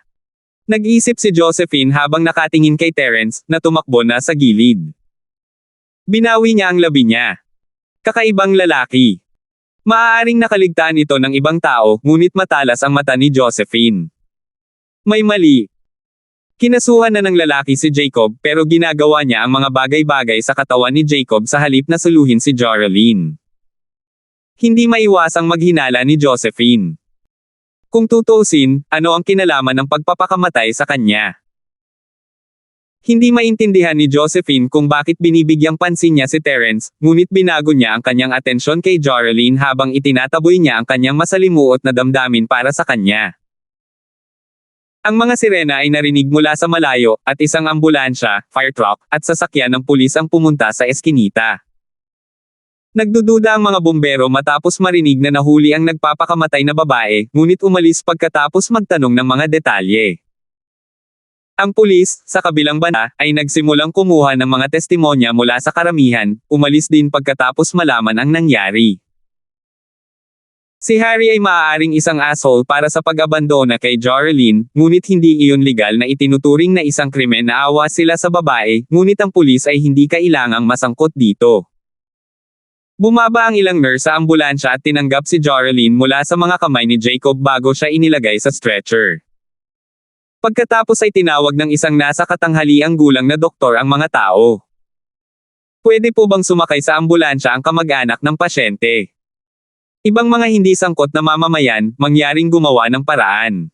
Nag-isip si Josephine habang nakatingin kay Terence, na tumakbo na sa gilid. Binawi niya ang labi niya. Kakaibang lalaki. Maaaring nakaligtaan ito ng ibang tao, ngunit matalas ang mata ni Josephine. May mali. Kinasuhan na ng lalaki si Jacob, pero ginagawa niya ang mga bagay-bagay sa katawan ni Jacob sa halip na suluhin si Joralyn. Hindi maiwasang maghinala ni Josephine. Kung tutuusin, ano ang kinalaman ng pagpapakamatay sa kanya? Hindi maintindihan ni Josephine kung bakit binibigyang pansin niya si Terence, ngunit binago niya ang kanyang atensyon kay Joralyn habang itinataboy niya ang kanyang masalimuot na damdamin para sa kanya. Ang mga sirena ay narinig mula sa malayo, at isang ambulansya, fire truck, at sasakyan ng pulis ang pumunta sa eskinita. Nagdududa ang mga bumbero matapos marinig na nahuli ang nagpapakamatay na babae, ngunit umalis pagkatapos magtanong ng mga detalye. Ang pulis, sa kabilang banda, ay nagsimulang kumuha ng mga testimonya mula sa karamihan, umalis din pagkatapos malaman ang nangyari. Si Harry ay maaaring isang asshole para sa pag-abandona kay Joralyn, ngunit hindi iyon legal na itinuturing na isang krimen na awa sila sa babae, ngunit ang pulis ay hindi kailangang masangkot dito. Bumaba ang ilang nurse sa ambulansya at tinanggap si Joralyn mula sa mga kamay ni Jacob bago siya inilagay sa stretcher. Pagkatapos ay tinawag ng isang nasa katanghaliang gulang na doktor ang mga tao. Pwede po bang sumakay sa ambulansya ang kamag-anak ng pasyente? Ibang mga hindi sangkot na mamamayan, mangyaring gumawa ng paraan.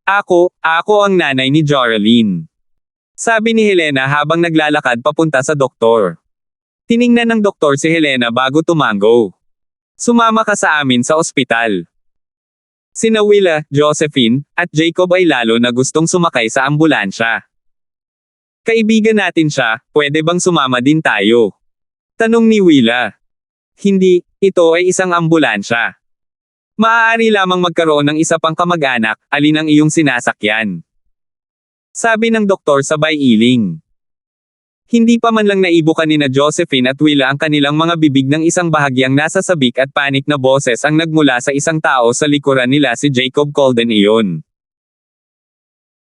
Ako ang nanay ni Joralyn. Sabi ni Helena habang naglalakad papunta sa doktor. Tiningnan ng doktor si Helena bago tumango. Sumama ka sa amin sa ospital. Sina Willa, Josephine, at Jacob ay lalo na gustong sumakay sa ambulansya. Kaibigan natin siya, pwede bang sumama din tayo? Tanong ni Willa. Hindi, ito ay isang ambulansya. Maaari lamang magkaroon ng isa pang kamag-anak, alin ang iyong sinasakyan? Sabi ng doktor sabay iling. Hindi pa man lang naibukan nina Josephine at Willa ang kanilang mga bibig ng isang bahagyang nasasabik at panik na boses ang nagmula sa isang tao sa likuran nila, si Jacob Colden iyon.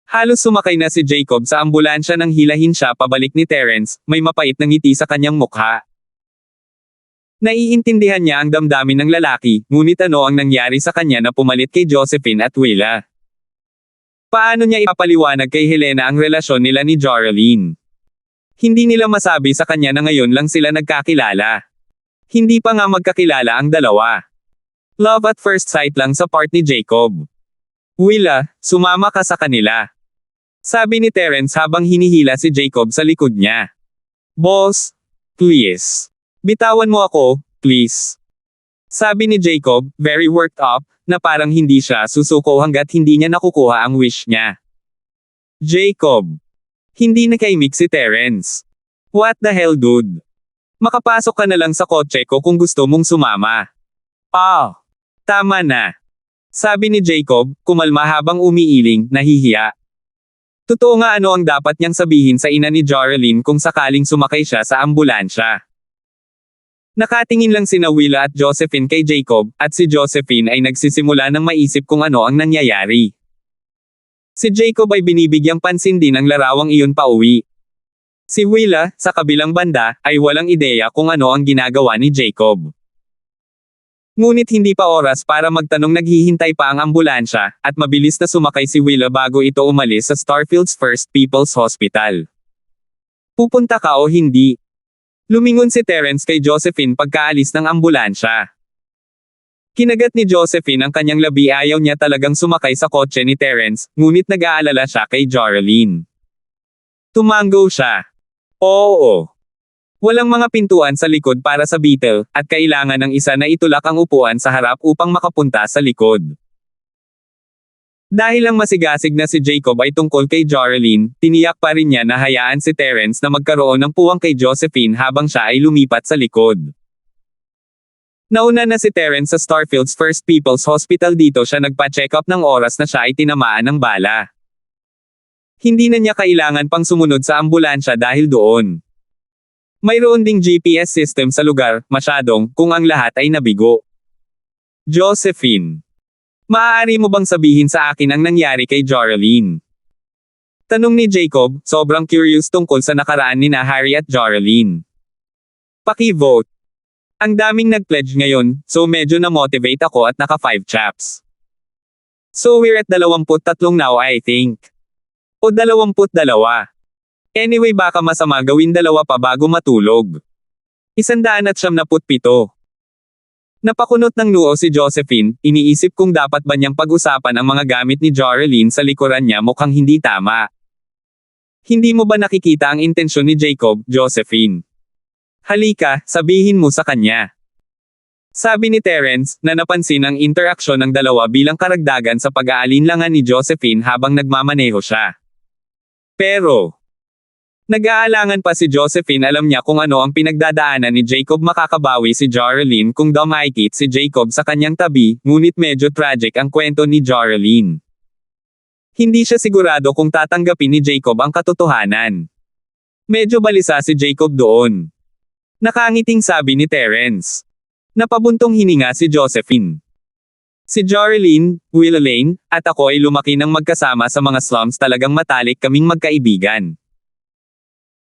Halos sumakay na si Jacob sa ambulansya nang hilahin siya pabalik ni Terence, may mapait na ngiti sa kanyang mukha. Naiintindihan niya ang damdamin ng lalaki, ngunit ano ang nangyari sa kanya na pumalit kay Josephine at Willa? Paano niya ipapaliwanag kay Helena ang relasyon nila ni Joralyn? Hindi nila masabi sa kanya na ngayon lang sila nagkakilala. Hindi pa nga magkakilala ang dalawa. Love at first sight lang sa part ni Jacob. Willa, sumama ka sa kanila. Sabi ni Terence habang hinihila si Jacob sa likod niya. Boss, please. Bitawan mo ako, please. Sabi ni Jacob, very worked up, na parang hindi siya susuko hanggat hindi niya nakukuha ang wish niya. Jacob. Hindi nakaimik si Terence. What the hell dude? Makapasok ka na lang sa kotse ko kung gusto mong sumama. Ah. Tama na. Sabi ni Jacob, kumalma habang umiiling, nahihiya. Totoo nga ano ang dapat niyang sabihin sa ina ni Joralyn kung sakaling sumakay siya sa ambulansya. Nakatingin lang sina Willa at Josephine kay Jacob, at si Josephine ay nagsisimula ng maisip kung ano ang nangyayari. Si Jacob ay binibigyang pansin din ang larawang iyon pauwi. Si Willa, sa kabilang banda, ay walang ideya kung ano ang ginagawa ni Jacob. Ngunit hindi pa oras para magtanong, naghihintay pa ang ambulansya, at mabilis na sumakay si Willa bago ito umalis sa Starfield's First People's Hospital. Pupunta ka o hindi? Lumingon si Terence kay Josephine pagkaalis ng ambulansya. Kinagat ni Josephine ang kanyang labi, ayaw niya talagang sumakay sa kotse ni Terence, ngunit nag-aalala siya kay Joralyn. Tumango siya. Oo. Walang mga pintuan sa likod para sa Beetle, at kailangan ng isa na itulak ang upuan sa harap upang makapunta sa likod. Dahil ang masigasig na si Jacob ay tungkol kay Joralyn, tiniyak pa rin niya na hayaan si Terence na magkaroon ng puwang kay Josephine habang siya ay lumipat sa likod. Nauna na si Terence sa Starfield's First People's Hospital, dito siya nagpa-check up ng oras na siya ay tinamaan ng bala. Hindi na niya kailangan pang sumunod sa ambulansya dahil doon. Mayroon ding GPS system sa lugar, masyadong, kung ang lahat ay nabigo. Josephine. Maaari mo bang sabihin sa akin ang nangyari kay Joralyn? Tanong ni Jacob, sobrang curious tungkol sa nakaraan ni na Harry at Joralyn. Paki-vote. Ang daming nag-pledge ngayon, so medyo na-motivate ako at naka 5 chaps. So we're at 23 now I think. O 22. Anyway, baka masama gawin 2 pa bago matulog. 197. Napakunot ng noo si Josephine, iniisip kung dapat ba niyang pag-usapan ang mga gamit ni Joralyn sa likuran niya, mukhang hindi tama. Hindi mo ba nakikita ang intensyon ni Jacob, Josephine? Halika, sabihin mo sa kanya. Sabi ni Terence, na napansin ang interaksyon ng dalawa bilang karagdagan sa pag-aalinlangan ni Josephine habang nagmamaneho siya. Pero, nag-aalangan pa si Josephine, alam niya kung ano ang pinagdadaanan ni Jacob, makakabawi si Joralyn kung dumikit si Jacob sa kanyang tabi, ngunit medyo tragic ang kwento ni Joralyn. Hindi siya sigurado kung tatanggapin ni Jacob ang katotohanan. Medyo balisa si Jacob doon. Nakangiting sabi ni Terence. Napabuntong hininga si Josephine. Si Joralyn, Willa Lane, at ako ay lumaki ng magkasama sa mga slums, talagang matalik kaming magkaibigan.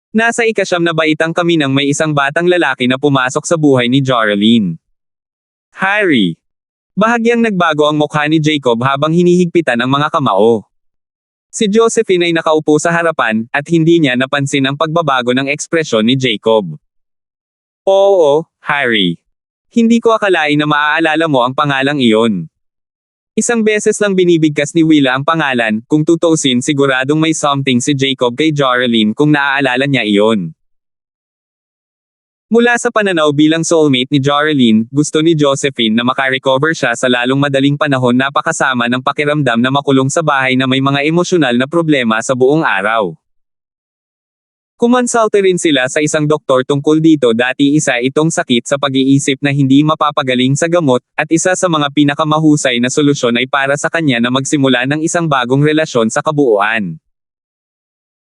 Nasa 9 na baitang kami nang may isang batang lalaki na pumasok sa buhay ni Joralyn. Harry. Bahagyang nagbago ang mukha ni Jacob habang hinihigpitan ang mga kamao. Si Josephine ay nakaupo sa harapan, at hindi niya napansin ang pagbabago ng ekspresyon ni Jacob. Oo, Harry. Hindi ko akalain na maaalala mo ang pangalang iyon. Isang beses lang binibigkas ni Willa ang pangalan, kung tutuusin siguradong may something si Jacob kay Joralyn kung naaalala niya iyon. Mula sa pananaw bilang soulmate ni Joralyn, gusto ni Josephine na makarecover siya sa lalong madaling panahon, napakasama ng pakiramdam na makulong sa bahay na may mga emosyonal na problema sa buong araw. Kumonsulta rin sila sa isang doktor tungkol dito, dati isa itong sakit sa pag-iisip na hindi mapapagaling sa gamot, at isa sa mga pinakamahusay na solusyon ay para sa kanya na magsimula ng isang bagong relasyon sa kabuuan.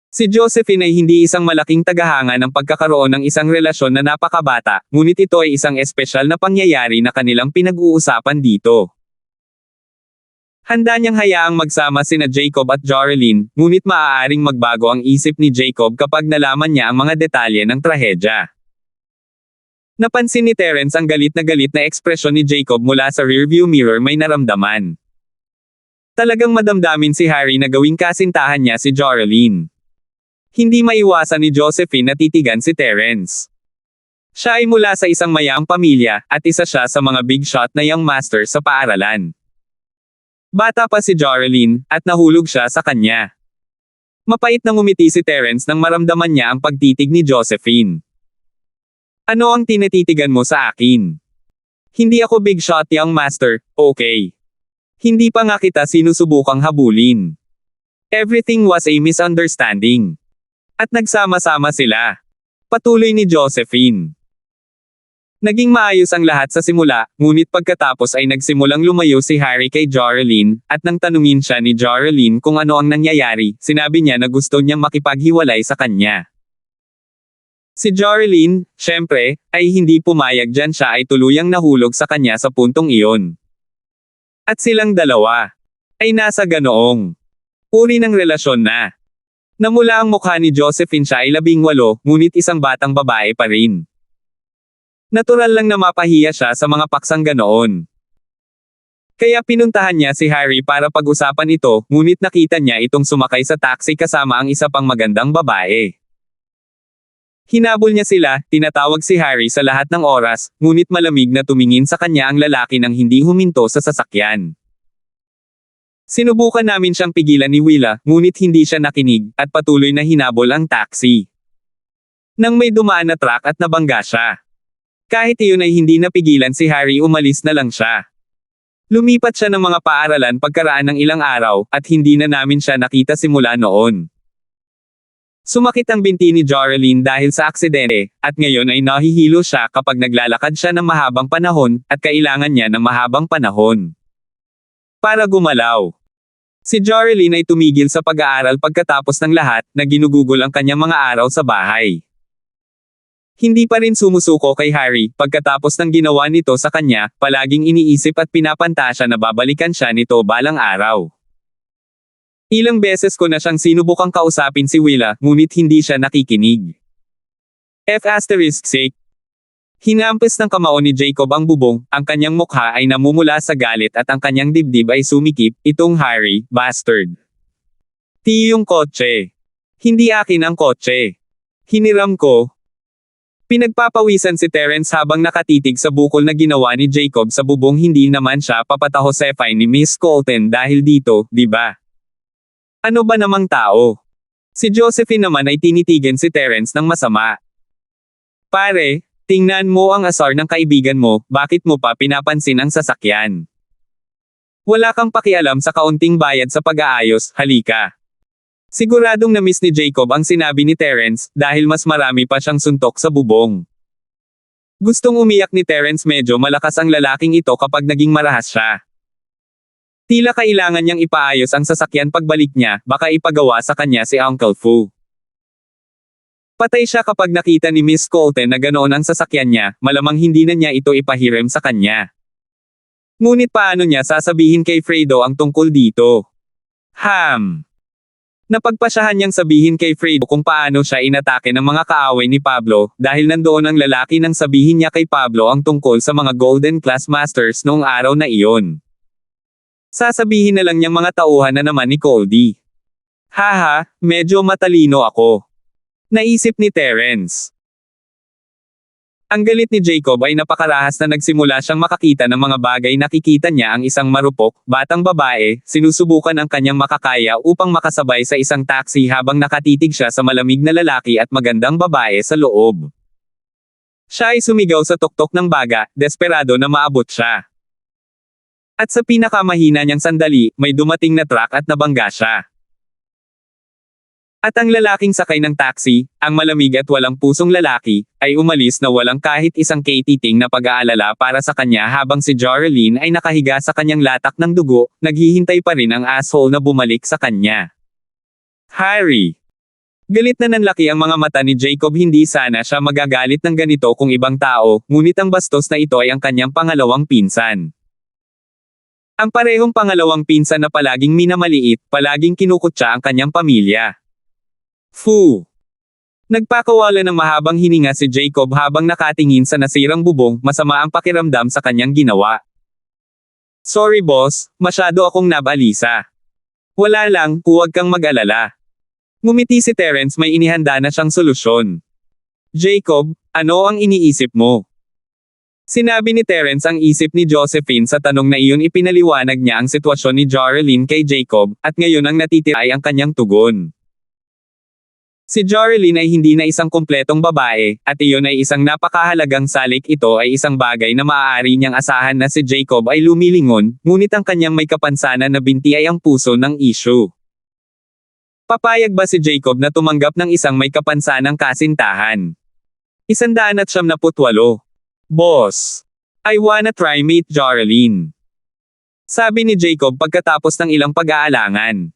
Si Josephine ay hindi isang malaking tagahanga ng pagkakaroon ng isang relasyon na napakabata, ngunit ito ay isang espesyal na pangyayari na kanilang pinag-uusapan dito. Handa niyang hayaang magsama sina Jacob at Joralyn, ngunit maaaring magbago ang isip ni Jacob kapag nalaman niya ang mga detalye ng trahedya. Napansin ni Terence ang galit na ekspresyon ni Jacob mula sa rearview mirror, may naramdaman. Talagang madamdamin si Harry na gawing kasintahan niya si Joralyn. Hindi maiwasan ni Josephine na titigan si Terence. Siya ay mula sa isang mayamang pamilya, at isa siya sa mga big shot na young master sa paaralan. Bata pa si Joralyn, at nahulog siya sa kanya. Mapait na ngumiti si Terence nang maramdaman niya ang pagtitig ni Josephine. Ano ang tinititigan mo sa akin? Hindi ako big shot young master, okay? Hindi pa nga kita sinusubukang habulin. Everything was a misunderstanding. At nagsama-sama sila. Patuloy ni Josephine. Naging maayos ang lahat sa simula, ngunit pagkatapos ay nagsimulang lumayo si Harry kay Joralyn, at nang tanungin siya ni Joralyn kung ano ang nangyayari, sinabi niya na gusto niyang makipaghiwalay sa kanya. Si Joralyn, syempre, ay hindi pumayag dyan, siya ay tuluyang nahulog sa kanya sa puntong iyon. At silang dalawa ay nasa ganoong uri ng relasyon na. Namula ang mukha ni Josephine, siya ay 18, ngunit isang batang babae pa rin. Natural lang na mapahiya siya sa mga paksang ganoon. Kaya pinuntahan niya si Harry para pag-usapan ito, ngunit nakita niya itong sumakay sa taxi kasama ang isa pang magandang babae. Hinabol niya sila, tinatawag si Harry sa lahat ng oras, ngunit malamig na tumingin sa kanya ang lalaki nang hindi huminto sa sasakyan. Sinubukan namin siyang pigilan ni Willa, ngunit hindi siya nakinig, at patuloy na hinabol ang taxi. Nang may dumaan na truck at nabangga siya. Kahit iyon ay hindi napigilan si Harry, umalis na lang siya. Lumipat siya ng mga paaralan pagkaraan ng ilang araw, at hindi na namin siya nakita simula noon. Sumakit ang binti ni Joralyn dahil sa aksidente, at ngayon ay nahihilo siya kapag naglalakad siya ng mahabang panahon, at kailangan niya ng mahabang panahon para gumalaw. Si Joralyn ay tumigil sa pag-aaral pagkatapos ng lahat, na ginugugol ang kanyang mga araw sa bahay. Hindi pa rin sumusuko kay Harry, pagkatapos ng ginawa nito sa kanya, palaging iniisip at pinapantasya na babalikan siya nito balang araw. Ilang beses ko na siyang sinubukang kausapin si Willa, ngunit hindi siya nakikinig. F***. Hinampas ng kamao ni Jacob ang bubong, ang kanyang mukha ay namumula sa galit at ang kanyang dibdib ay sumikip, itong Harry, bastard. Yung kotse. Hindi akin ang kotse. Hiniram ko. Pinagpapawisan si Terence habang nakatitig sa bukol na ginawa ni Jacob sa bubong. Hindi naman siya papatahosefay ni Miss Colton dahil dito, di ba? Ano ba namang tao? Si Josephine naman ay tinitigan si Terence ng masama. Pare, tingnan mo ang asar ng kaibigan mo, bakit mo pa pinapansin ang sasakyan? Wala kang pakialam sa kaunting bayad sa pag-aayos, halika. Siguradong na-miss ni Jacob ang sinabi ni Terence, dahil mas marami pa siyang suntok sa bubong. Gustong umiyak ni Terence, medyo malakas ang lalaking ito kapag naging marahas siya. Tila kailangan niyang ipaayos ang sasakyan pagbalik niya, baka ipagawa sa kanya si Uncle Fu. Patay siya kapag nakita ni Miss Colton na ganoon ang sasakyan niya, malamang hindi na niya ito ipahiram sa kanya. Ngunit paano niya sasabihin kay Fredo ang tungkol dito? Napagpasyahan niyang sabihin kay Fredo kung paano siya inatake ng mga kaaway ni Pablo, dahil nandoon ang lalaki nang sabihin niya kay Pablo ang tungkol sa mga Golden Class Masters noong araw na iyon. Sasabihin na lang niyang mga tauhan na naman ni Coldy. Haha, medyo matalino ako. Naisip ni Terence. Ang galit ni Jacob ay napakarahas na nagsimula siyang makakita ng mga bagay. Nakikita niya ang isang marupok, batang babae, sinusubukan ang kanyang makakaya upang makasabay sa isang taxi habang nakatitig siya sa malamig na lalaki at magandang babae sa loob. Siya ay sumigaw sa tuktok ng baga, desperado na maabot siya. At sa pinakamahina niyang sandali, may dumating na truck at nabangga siya. At ang lalaking sakay ng taxi, ang malamig at walang pusong lalaki, ay umalis na walang kahit isang katiting na pag-aalala para sa kanya habang si Joralyn ay nakahiga sa kanyang latak ng dugo, naghihintay pa rin ang asshole na bumalik sa kanya. Harry. Galit na nanlaki ang mga mata ni Jacob. Hindi sana siya magagalit ng ganito kung ibang tao, ngunit ang bastos na ito ay ang kanyang pangalawang pinsan. Ang parehong pangalawang pinsan na palaging minamaliit, palaging kinukutya ang kanyang pamilya. Fu. Nagpakawala ng mahabang hininga si Jacob habang nakatingin sa nasirang bubong, masama ang pakiramdam sa kanyang ginawa. Sorry boss, masyado akong nabalisa. Wala lang, huwag kang mag-alala. Ngumiti si Terence, may inihanda na siyang solusyon. Jacob, ano ang iniisip mo? Sinabi ni Terence ang isip ni Josephine sa tanong na iyon. Ipinaliwanag niya ang sitwasyon ni Joralyn kay Jacob, at ngayon ang natitira ay ang kanyang tugon. Si Jorelyn ay hindi na isang kumpletong babae, at iyon ay isang napakahalagang salik. Ito ay isang bagay na maaari niyang asahan na si Jacob ay lumilingon, ngunit ang kanyang may kapansanan na binti ay ang puso ng issue. Papayag ba si Jacob na tumanggap ng isang may kapansanang kasintahan? 178. Boss, I wanna try meet Jorelyn. Sabi ni Jacob pagkatapos ng ilang pag-aalangan.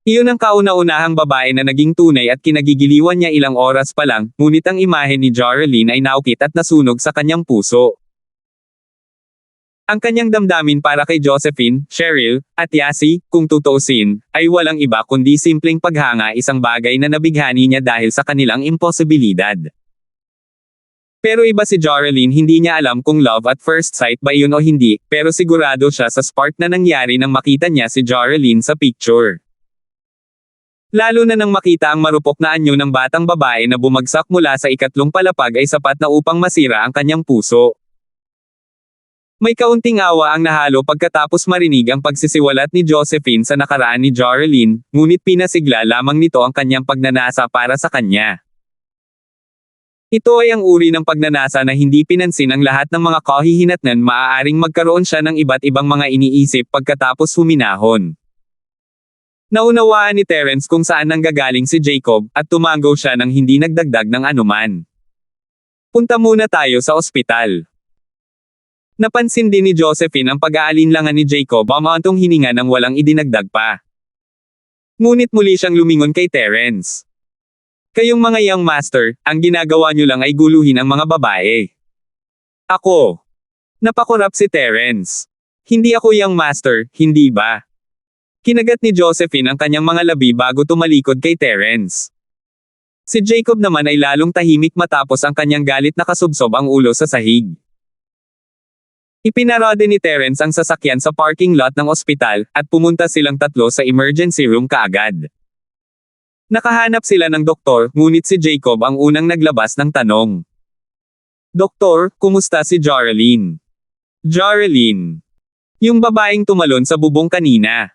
Iyon ang kauna-unahang babae na naging tunay at kinagigiliwan niya ilang oras pa lang, ngunit ang imahe ni Jorelyn ay naukit at nasunog sa kanyang puso. Ang kanyang damdamin para kay Josephine, Cheryl, at Yasi, kung tutuusin, ay walang iba kundi simpleng paghanga, isang bagay na nabighani niya dahil sa kanilang imposibilidad. Pero iba si Jorelyn, hindi niya alam kung love at first sight ba iyon o hindi, pero sigurado siya sa spark na nangyari nang makita niya si Jorelyn sa picture. Lalo na nang makita ang marupok na anyo ng batang babae na bumagsak mula sa ikatlong palapag ay sapat na upang masira ang kanyang puso. May kaunting awa ang nahalo pagkatapos marinig ang pagsisiwalat ni Josephine sa nakaraan ni Jorelyn, ngunit pinasigla lamang nito ang kanyang pagnanasa para sa kanya. Ito ay ang uri ng pagnanasa na hindi pinansin ang lahat ng mga kahihinatnan. Maaaring magkaroon siya ng iba't ibang mga iniisip pagkatapos huminahon. Naunawaan ni Terence kung saan nanggagaling si Jacob, at tumango siya nang hindi nagdagdag ng anuman. Punta muna tayo sa ospital. Napansin din ni Josephine ang pag-aalinlangan ni Jacob, amantong hininga nang walang idinagdag pa. Ngunit muli siyang lumingon kay Terence. Kayong mga young master, ang ginagawa niyo lang ay guluhin ang mga babae. Ako. Napakurap si Terence. Hindi ako young master, hindi ba? Kinagat ni Josephine ang kanyang mga labi bago tumalikod kay Terence. Si Jacob naman ay lalong tahimik matapos ang kanyang galit na kasubsob ang ulo sa sahig. Ipinarada ni Terence ang sasakyan sa parking lot ng ospital, at pumunta silang tatlo sa emergency room kaagad. Nakahanap sila ng doktor, ngunit si Jacob ang unang naglabas ng tanong. Doktor, kumusta si Jorelyn? Jorelyn. Yung babaeng tumalon sa bubong kanina.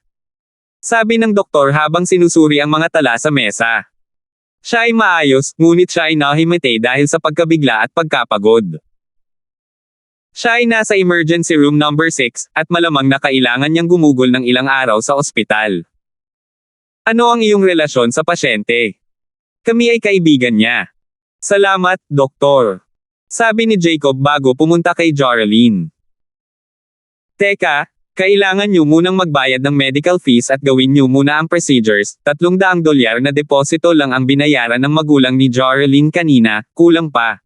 Sabi ng doktor habang sinusuri ang mga tala sa mesa. Siya ay maayos, ngunit siya ay nahimete dahil sa pagkabigla at pagkapagod. Siya ay nasa emergency room number 6, at malamang na kailangan niyang gumugol ng ilang araw sa ospital. Ano ang iyong relasyon sa pasyente? Kami ay kaibigan niya. Salamat, doktor. Sabi ni Jacob bago pumunta kay Jorelyn. Teka, kailangan niyo munang magbayad ng medical fees at gawin niyo muna ang procedures. $300 na deposito lang ang binayaran ng magulang ni Jorelyn kanina, kulang pa.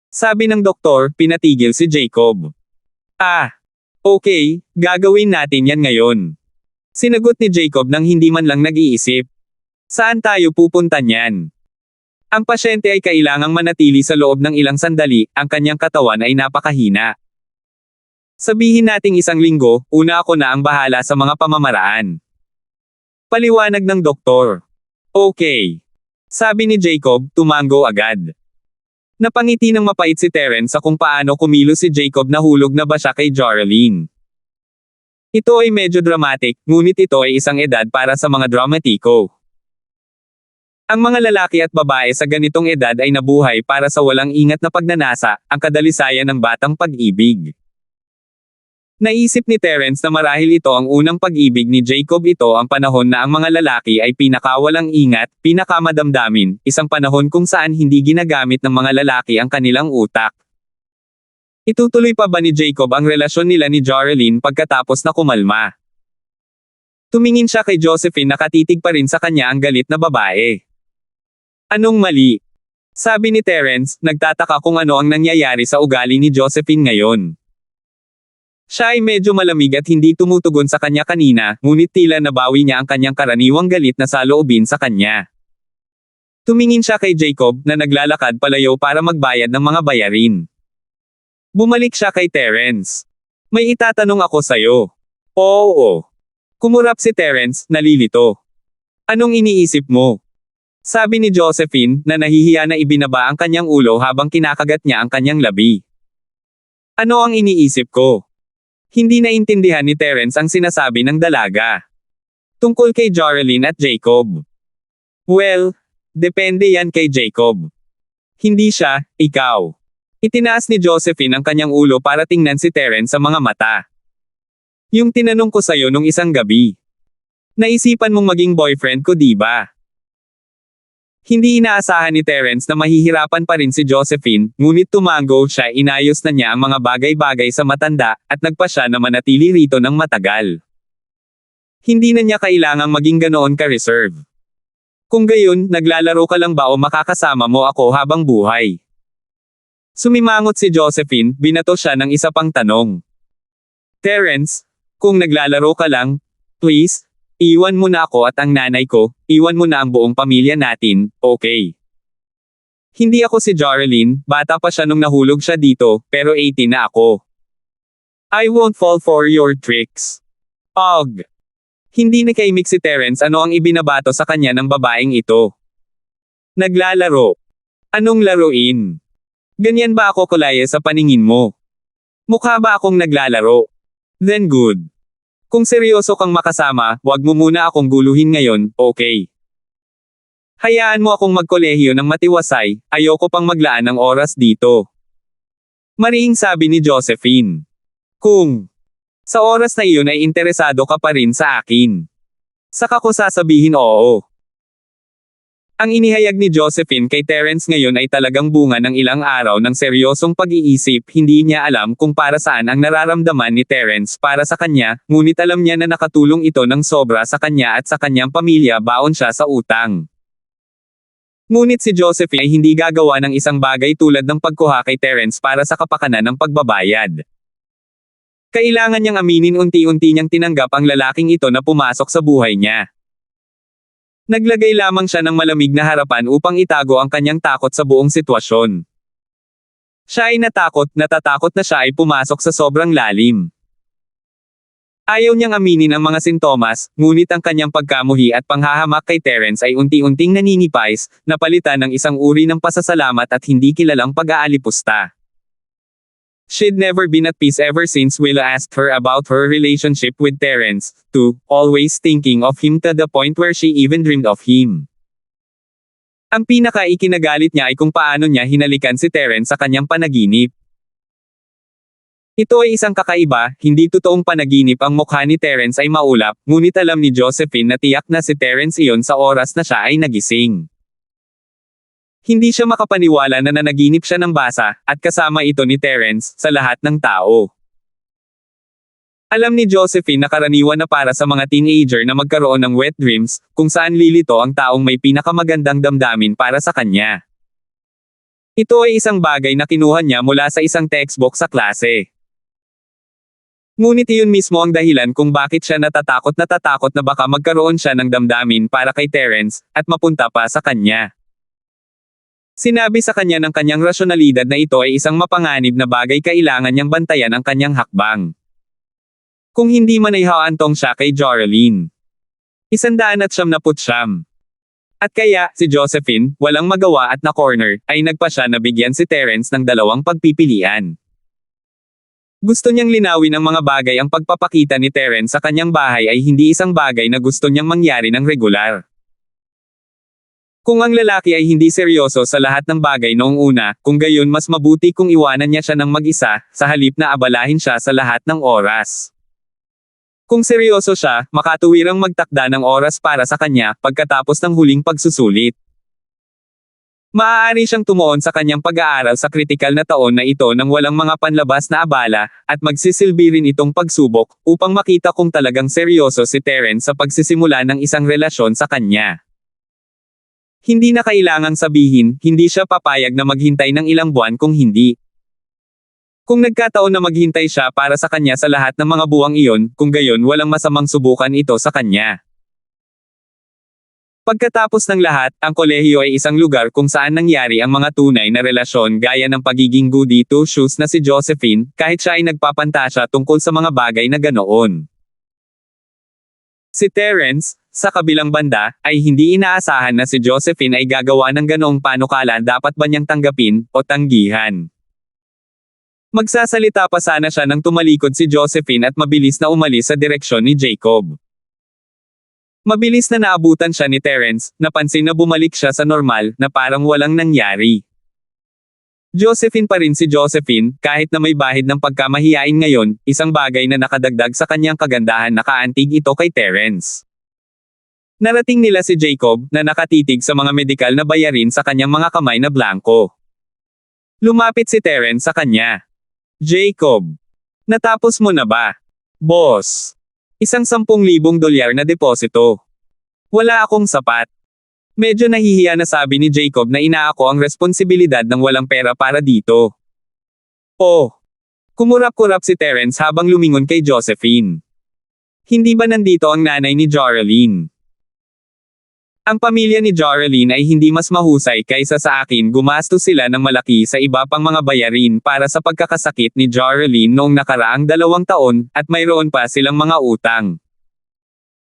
Sabi ng doktor, pinatigil si Jacob. Okay, gagawin natin yan ngayon. Sinagot ni Jacob nang hindi man lang nag-iisip. Saan tayo pupunta niyan? Ang pasyente ay kailangang manatili sa loob ng ilang sandali, ang kanyang katawan ay napakahina. Sabihin nating 1 linggo, una ako na ang bahala sa mga pamamaraan. Paliwanag ng doktor. Okay. Sabi ni Jacob, tumango agad. Napangiti ng mapait si Terence sa kung paano kumilos si Jacob. Nahulog na ba siya kay Jorelyn? Ito ay medyo dramatic, ngunit ito ay isang edad para sa mga dramatiko. Ang mga lalaki at babae sa ganitong edad ay nabuhay para sa walang ingat na pagnanasa, ang kadalisayan ng batang pag-ibig. Naisip ni Terence na marahil ito ang unang pag-ibig ni Jacob. Ito ang panahon na ang mga lalaki ay pinakawalang ingat, pinakamadamdamin, isang panahon kung saan hindi ginagamit ng mga lalaki ang kanilang utak. Itutuloy pa ba ni Jacob ang relasyon nila ni Jorelyn pagkatapos na kumalma? Tumingin siya kay Josephine, nakatitig pa rin sa kanya ang galit na babae. Anong mali? Sabi ni Terence, nagtataka kung ano ang nangyayari sa ugali ni Josephine ngayon. Siya ay medyo malamig at hindi tumutugon sa kanya kanina, ngunit tila nabawi niya ang kanyang karaniwang galit na saloobin sa kanya. Tumingin siya kay Jacob na naglalakad palayo para magbayad ng mga bayarin. Bumalik siya kay Terence. May itatanong ako sa'yo. Oo. Kumurap si Terence, nalilito. Anong iniisip mo? Sabi ni Josephine, na nahihiya na ibinaba ang kanyang ulo habang kinakagat niya ang kanyang labi. Ano ang iniisip ko? Hindi naintindihan ni Terence ang sinasabi ng dalaga. Tungkol kay Jorelyn at Jacob. Well, depende yan kay Jacob. Hindi siya, ikaw. Itinaas ni Josephine ang kanyang ulo para tingnan si Terence sa mga mata. Yung tinanong ko sa'yo nung isang gabi. Naisipan mong maging boyfriend ko, di ba? Hindi inaasahan ni Terence na mahihirapan pa rin si Josephine, ngunit tumango siya, inayos na niya ang mga bagay-bagay sa matanda, at nagpa siya na manatili rito ng matagal. Hindi na niya kailangang maging ganoon ka-reserve. Kung gayon, naglalaro ka lang ba o makakasama mo ako habang buhay? Sumimangot si Josephine, binato siya ng isa pang tanong. Terence, kung naglalaro ka lang, please, iwan mo na ako at ang nanay ko, iwan mo na ang buong pamilya natin, okay? Hindi ako si Joralyn, bata pa siya nung nahulog siya dito, pero 18 na ako. I won't fall for your tricks. Og. Hindi nakaimik si Terence ano ang ibinabato sa kanya ng babaeng ito. Naglalaro. Anong laruin? Ganyan ba ako kulaya sa paningin mo? Mukha ba akong naglalaro? Then good. Kung seryoso kang makasama, wag mo muna akong guluhin ngayon, okay? Hayaan mo akong magkolehiyo ng matiwasay, ayoko pang maglaan ng oras dito. Mariing sabi ni Josephine. Kung sa oras na iyon ay interesado ka pa rin sa akin, saka ko sasabihin oo. Ang inihayag ni Josephine kay Terence ngayon ay talagang bunga ng ilang araw ng seryosong pag-iisip. Hindi niya alam kung para saan ang nararamdaman ni Terence para sa kanya, ngunit alam niya na nakatulong ito ng sobra sa kanya at sa kanyang pamilya baon siya sa utang. Ngunit si Josephine ay hindi gagawa ng isang bagay tulad ng pagkuha kay Terence para sa kapakanan ng pagbabayad. Kailangan niyang aminin unti-unti niyang tinanggap ang lalaking ito na pumasok sa buhay niya. Naglagay lamang siya ng malamig na harapan upang itago ang kanyang takot sa buong sitwasyon. Siya ay natatakot na siya ay pumasok sa sobrang lalim. Ayaw niyang aminin ang mga sintomas, ngunit ang kanyang pagkamuhi at panghahamak kay Terence ay unti-unting naninipais, napalitan ng isang uri ng pasasalamat at hindi kilalang pag-aalipusta. She'd never been at peace ever since Willa asked her about her relationship with Terence, too, always thinking of him to the point where she even dreamed of him. Ang pinaka-ikinagalit niya ay kung paano niya hinalikan si Terence sa kanyang panaginip. Ito ay isang kakaiba, hindi totoong panaginip. Ang mukha ni Terence ay maulap, ngunit alam ni Josephine na tiyak na si Terence iyon sa oras na siya ay nagising. Hindi siya makapaniwala na nanaginip siya ng basa, at kasama ito ni Terence, sa lahat ng tao. Alam ni Josephine na karaniwan na para sa mga teenager na magkaroon ng wet dreams, kung saan lilito ang taong may pinakamagandang damdamin para sa kanya. Ito ay isang bagay na kinuha niya mula sa isang textbook sa klase. Ngunit iyon mismo ang dahilan kung bakit siya natatakot na baka magkaroon siya ng damdamin para kay Terence, at mapunta pa sa kanya. Sinabi sa kanya ng kanyang rasyonalidad na ito ay isang mapanganib na bagay, kailangan niyang bantayan ang kanyang hakbang. Kung hindi man ay haantong siya kay Joralyn. 179. At kaya, si Josephine, walang magawa at na-corner, ay nagpa siya na bigyan si Terence ng dalawang pagpipilian. Gusto niyang linawin ang mga bagay. Ang pagpapakita ni Terence sa kanyang bahay ay hindi isang bagay na gusto niyang mangyari ng regular. Kung ang lalaki ay hindi seryoso sa lahat ng bagay noong una, kung gayon mas mabuti kung iwanan niya siya ng mag-isa, sa halip na abalahin siya sa lahat ng oras. Kung seryoso siya, makatuwirang magtakda ng oras para sa kanya, pagkatapos ng huling pagsusulit. Maaari siyang tumuon sa kanyang pag-aaral sa kritikal na taon na ito nang walang mga panlabas na abala, at magsisilbi rin itong pagsubok, upang makita kung talagang seryoso si Terence sa pagsisimula ng isang relasyon sa kanya. Hindi na kailangang sabihin, hindi siya papayag na maghintay ng ilang buwan kung hindi. Kung nagkataon na maghintay siya para sa kanya sa lahat ng mga buwang iyon, kung gayon walang masamang subukan ito sa kanya. Pagkatapos ng lahat, ang kolehiyo ay isang lugar kung saan nangyari ang mga tunay na relasyon gaya ng pagiging goody two shoes na si Josephine, kahit siya ay nagpapantasya tungkol sa mga bagay na ganoon. Si Terence, sa kabilang banda, ay hindi inaasahan na si Josephine ay gagawa ng ganoong panukala. Dapat ba niyang tanggapin, o tanggihan? Magsasalita pa sana siya nang tumalikod si Josephine at mabilis na umalis sa direksyon ni Jacob. Mabilis na naabutan siya ni Terence, napansin na bumalik siya sa normal, na parang walang nangyari. Josephine pa rin si Josephine, kahit na may bahid ng pagkamahiyain ngayon, isang bagay na nakadagdag sa kanyang kagandahan na kaantig ito kay Terence. Narating nila si Jacob, na nakatitig sa mga medikal na bayarin sa kanyang mga kamay na blanko. Lumapit si Terence sa kanya. Jacob. Natapos mo na ba? Boss. Isang $10,000 na deposito. Wala akong sapat. Medyo nahihiya na sabi ni Jacob na inaako ang responsibilidad ng walang pera para dito. Oh. Kumurap-kurap si Terence habang lumingon kay Josephine. Hindi ba nandito ang nanay ni Joralyn? Ang pamilya ni Joralyn ay hindi mas mahusay kaysa sa akin, gumastos sila ng malaki sa iba pang mga bayarin para sa pagkakasakit ni Joralyn noong nakaraang 2 taon, at mayroon pa silang mga utang.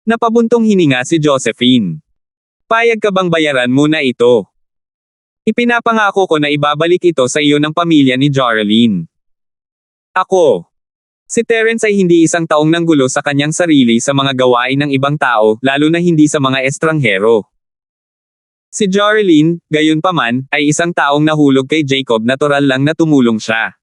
Napabuntong hininga si Josephine. Payag ka bang bayaran muna ito? Ipinapangako ko na ibabalik ito sa iyo ng pamilya ni Joralyn. Ako. Si Terence ay hindi isang taong nanggulo sa kanyang sarili sa mga gawain ng ibang tao, lalo na hindi sa mga estranghero. Si Joralyn, gayunpaman, ay isang taong nahulog kay Jacob, natural lang na tumulong siya.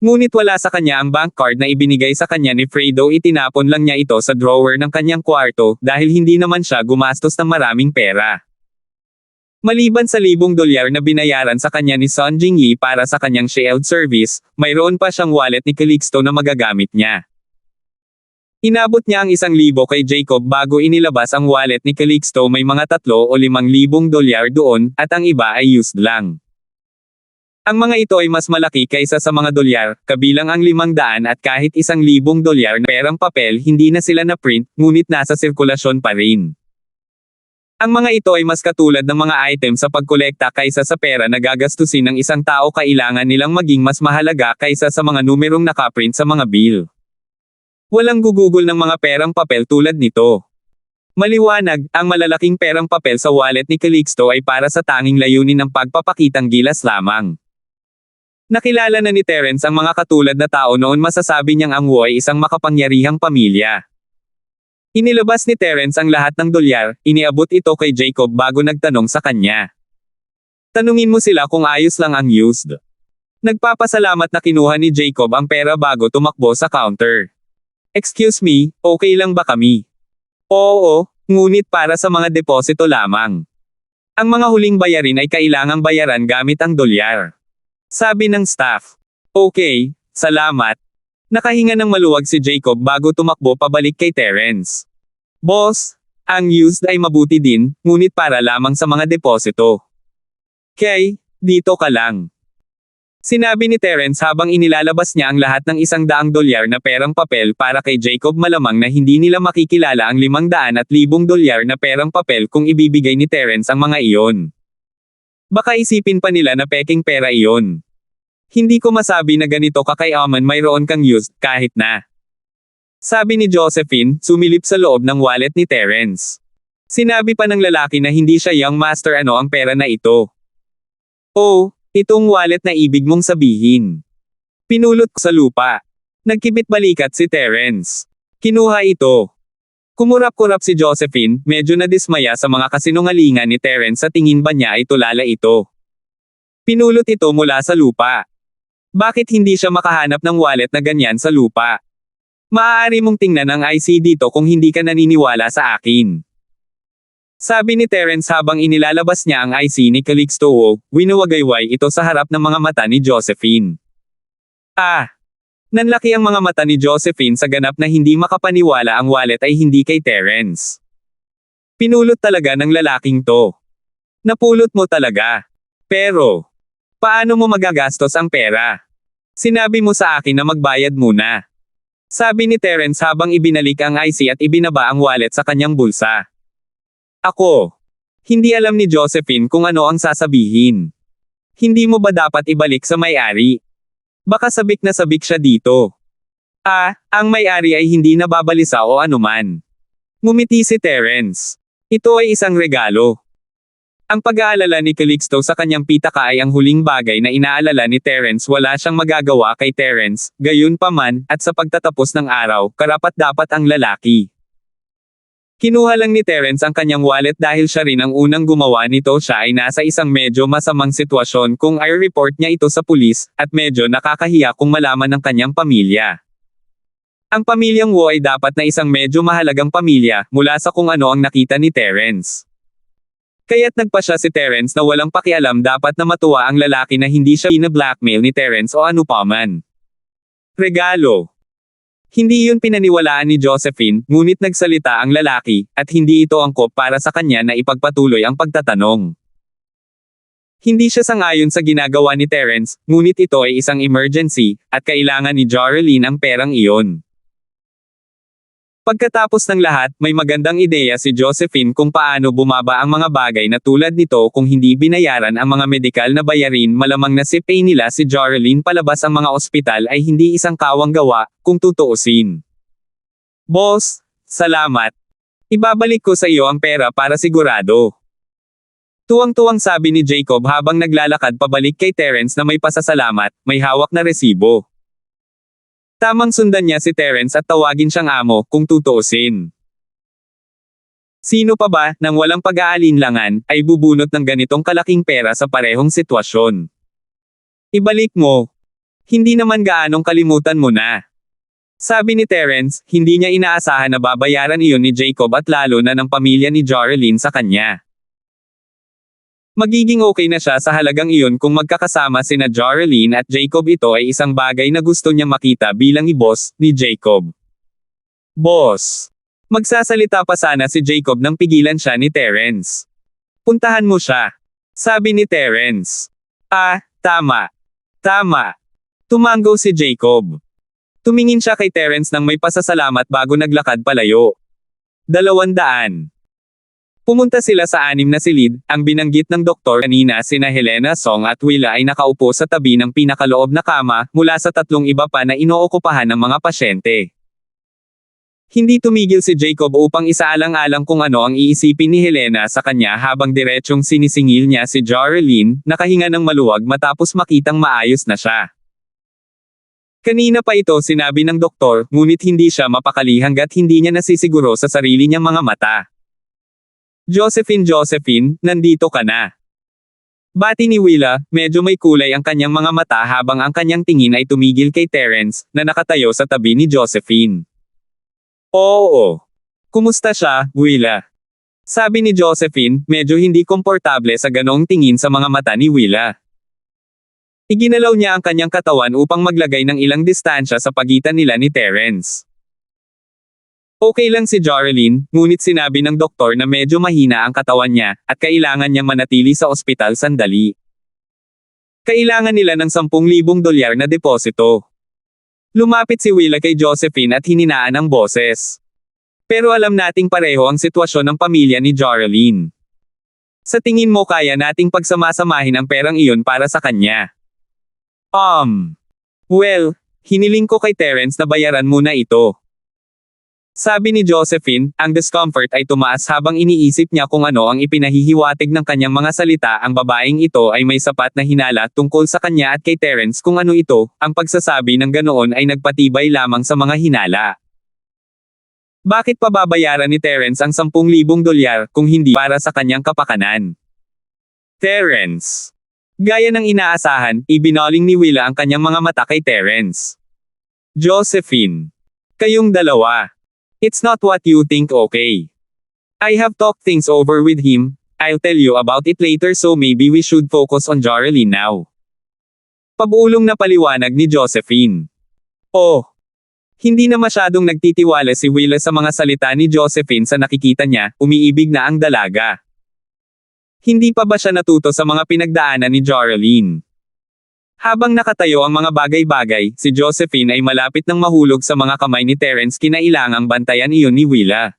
Ngunit wala sa kanya ang bank card na ibinigay sa kanya ni Fredo, itinapon lang niya ito sa drawer ng kanyang kwarto dahil hindi naman siya gumastos ng maraming pera. Maliban sa $1,000 na binayaran sa kanya ni Sun Jingyi para sa kanyang shield service, mayroon pa siyang wallet ni Calixto na magagamit niya. Inabot niya ang $1,000 kay Jacob bago inilabas ang wallet ni Calixto, may mga $3,000 o $5,000 doon, at ang iba ay used lang. Ang mga ito ay mas malaki kaysa sa mga dolyar, kabilang ang 500 at kahit $1,000 na perang papel, hindi na sila na print, ngunit nasa sirkulasyon pa rin. Ang mga ito ay mas katulad ng mga item sa pagkolekta kaysa sa pera na gagastusin ng isang tao, kailangan nilang maging mas mahalaga kaysa sa mga numerong nakaprint sa mga bill. Walang gugugol ng mga perang papel tulad nito. Maliwanag, ang malalaking perang papel sa wallet ni Calixto ay para sa tanging layunin ng pagpapakitang gilas lamang. Nakilala na ni Terence ang mga katulad na tao noon, masasabi niyang ang Wu ay isang makapangyarihang pamilya. Inilabas ni Terence ang lahat ng dolyar, iniabot ito kay Jacob bago nagtanong sa kanya. Tanungin mo sila kung ayos lang ang used. Nagpapasalamat na kinuha ni Jacob ang pera bago tumakbo sa counter. Excuse me, okay lang ba kami? Oo, ngunit para sa mga deposito lamang. Ang mga huling bayarin ay kailangang bayaran gamit ang dolyar. Sabi ng staff. Okay, salamat. Nakahinga ng maluwag si Jacob bago tumakbo pabalik kay Terence. Boss, ang used ay mabuti din, ngunit para lamang sa mga deposito. Kay, dito ka lang. Sinabi ni Terence habang inilalabas niya ang lahat ng $100 na perang papel para kay Jacob. Malamang na hindi nila makikilala ang $500 at $1,000 na perang papel kung ibibigay ni Terence ang mga iyon. Baka isipin pa nila na peking pera iyon. Hindi ko masabi na ganito kakayaman mayroon kang used, kahit na. Sabi ni Josephine, sumilip sa loob ng wallet ni Terence. Sinabi pa ng lalaki na hindi siya young master, ano ang pera na ito? Oh, itong wallet na ibig mong sabihin. Pinulot ko sa lupa. Nagkibit balikat si Terence. Kinuha ito. Kumurap-kurap si Josephine, medyo nadismaya sa mga kasinungalingan ni Terence, sa tingin ba niya ay tulala ito. Pinulot ito mula sa lupa. Bakit hindi siya makahanap ng wallet na ganyan sa lupa? Maaari mong tingnan ang IC dito kung hindi ka naniniwala sa akin. Sabi ni Terence habang inilalabas niya ang IC ni Calixto. Winuwagayway ito sa harap ng mga mata ni Josephine. Ah! Nanlaki ang mga mata ni Josephine sa ganap na hindi makapaniwala ang wallet ay hindi kay Terence. Pinulot talaga ng lalaking to. Napulot mo talaga. Pero, paano mo magagastos ang pera? Sinabi mo sa akin na magbayad muna. Sabi ni Terence habang ibinalik ang IC at ibinaba ang wallet sa kanyang bulsa. Ako. Hindi alam ni Josephine kung ano ang sasabihin. Hindi mo ba dapat ibalik sa may-ari? Baka sabik na sabik siya dito. Ah, ang may-ari ay hindi nababalisa o anuman. Ngumiti si Terence. Ito ay isang regalo. Ang pag-aalala ni Calixto sa kanyang pitaka ay ang huling bagay na inaalala ni Terence. Wala siyang magagawa kay Terence, gayunpaman, at sa pagtatapos ng araw, karapat-dapat ang lalaki. Kinuha lang ni Terence ang kanyang wallet dahil siya rin ang unang gumawa nito. Siya ay nasa isang medyo masamang sitwasyon kung i-report niya ito sa pulis, at medyo nakakahiya kung malaman ng kanyang pamilya. Ang pamilyang Wu ay dapat na isang medyo mahalagang pamilya, mula sa kung ano ang nakita ni Terence. Kaya't nagpa siya si Terence na walang pakialam, dapat na matuwa ang lalaki na hindi siya bina-blackmail ni Terence o ano paman. Regalo. Hindi yun pinaniwalaan ni Josephine, ngunit nagsalita ang lalaki, at hindi ito angkop para sa kanya na ipagpatuloy ang pagtatanong. Hindi siya sangayon sa ginagawa ni Terence, ngunit ito ay isang emergency, at kailangan ni Joralyn ang perang iyon. Pagkatapos ng lahat, may magandang ideya si Josephine kung paano bumaba ang mga bagay na tulad nito. Kung hindi binayaran ang mga medikal na bayarin, malamang na sipay nila si Joralyn palabas. Ang mga ospital ay hindi isang kawang gawa, kung tutuusin. Boss, salamat. Ibabalik ko sa iyo ang pera para sigurado. Tuwang-tuwang sabi ni Jacob habang naglalakad pabalik kay Terence na may pasasalamat, may hawak na resibo. Tamang sundan niya si Terence at tawagin siyang amo, kung tutuusin. Sino pa ba, nang walang pag-aalinlangan, ay bubunot ng ganitong kalaking pera sa parehong sitwasyon? Ibalik mo. Hindi naman gaanong kalimutan mo na. Sabi ni Terence, hindi niya inaasahan na babayaran iyon ni Jacob at lalo na ng pamilya ni Joralyn sa kanya. Magiging okay na siya sa halagang iyon kung magkakasama sina Joralyn at Jacob. Ito ay isang bagay na gusto niyang makita bilang i-boss ni Jacob. Boss. Magsasalita pa sana si Jacob nang pigilan siya ni Terence. Puntahan mo siya. Sabi ni Terence. Ah, tama. Tama. Tumango si Jacob. Tumingin siya kay Terence nang may pasasalamat bago naglakad palayo. 200. Pumunta sila sa 6 na silid. Ang binanggit ng doktor kanina, sina Helena Song at Willa ay nakaupo sa tabi ng pinakaloob na kama, mula sa 3 iba pa na inookupahan ng mga pasyente. Hindi tumigil si Jacob upang isaalang-alang kung ano ang iisipin ni Helena sa kanya habang diretsyong sinisingil niya si Joralyn, nakahinga ng maluwag matapos makitang maayos na siya. Kanina pa ito sinabi ng doktor, ngunit hindi siya mapakali hanggat hindi niya nasisiguro sa sarili niyang mga mata. Josephine, nandito ka na. Bati ni Willa, medyo may kulay ang kanyang mga mata habang ang kanyang tingin ay tumigil kay Terence, na nakatayo sa tabi ni Josephine. Oo. Kumusta siya, Willa? Sabi ni Josephine, medyo hindi komportable sa ganoong tingin sa mga mata ni Willa. Iginalaw niya ang kanyang katawan upang maglagay ng ilang distansya sa pagitan nila ni Terence. Okay lang si Joralyn, ngunit sinabi ng doktor na medyo mahina ang katawan niya, at kailangan niyang manatili sa ospital sandali. Kailangan nila ng $10,000 na deposito. Lumapit si Willa kay Josephine at hininaan ang boses. Pero alam nating pareho ang sitwasyon ng pamilya ni Joralyn. Sa tingin mo kaya nating pagsamasamahin ang perang iyon para sa kanya? Well, hiniling ko kay Terence na bayaran muna ito. Sabi ni Josephine, ang discomfort ay tumaas habang iniisip niya kung ano ang ipinahihiwatig ng kanyang mga salita. Ang babaeng ito ay may sapat na hinala tungkol sa kanya at kay Terence. Kung ano ito, ang pagsasabi ng ganoon ay nagpatibay lamang sa mga hinala. Bakit pa babayaran ni Terence ang $10,000 kung hindi para sa kanyang kapakanan? Terence. Gaya ng inaasahan, ibinoling ni Willa ang kanyang mga mata kay Terence. Josephine. Kayong dalawa. It's not what you think, okay? I have talked things over with him. I'll tell you about it later, so maybe we should focus on Joralyn now. Pabulong na paliwanag ni Josephine. Oh. Hindi na masyadong nagtitiwala si Willa sa mga salita ni Josephine. Sa nakikita niya, umiibig na ang dalaga. Hindi pa ba siya natuto sa mga pinagdaanan ni Joralyn? Habang nakatayo ang mga bagay-bagay, si Josephine ay malapit nang mahulog sa mga kamay ni Terence. Kinailangang bantayan iyon ni Willa.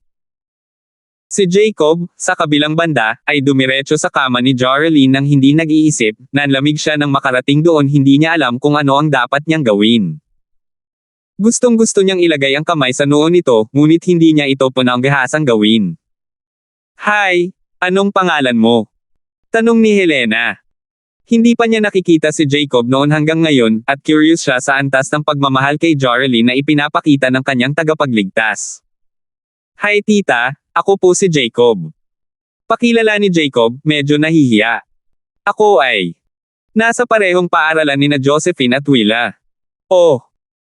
Si Jacob, sa kabilang banda, ay dumiretso sa kama ni Joralyn nang hindi nag-iisip. Nanlamig siya nang makarating doon. Hindi niya alam kung ano ang dapat niyang gawin. Gustong-gusto niyang ilagay ang kamay sa noo nito, ngunit hindi niya ito pinanggahasang gawin. Hi, anong pangalan mo? Tanong ni Helena. Hindi pa niya nakikita si Jacob noon hanggang ngayon, at curious siya sa antas ng pagmamahal kay Joralyn na ipinapakita ng kanyang tagapagligtas. Hi tita, Ako po si Jacob. Pakilala ni Jacob, medyo nahihiya. Ako ay nasa parehong paaralan ni na Josephine at Willa. Oh.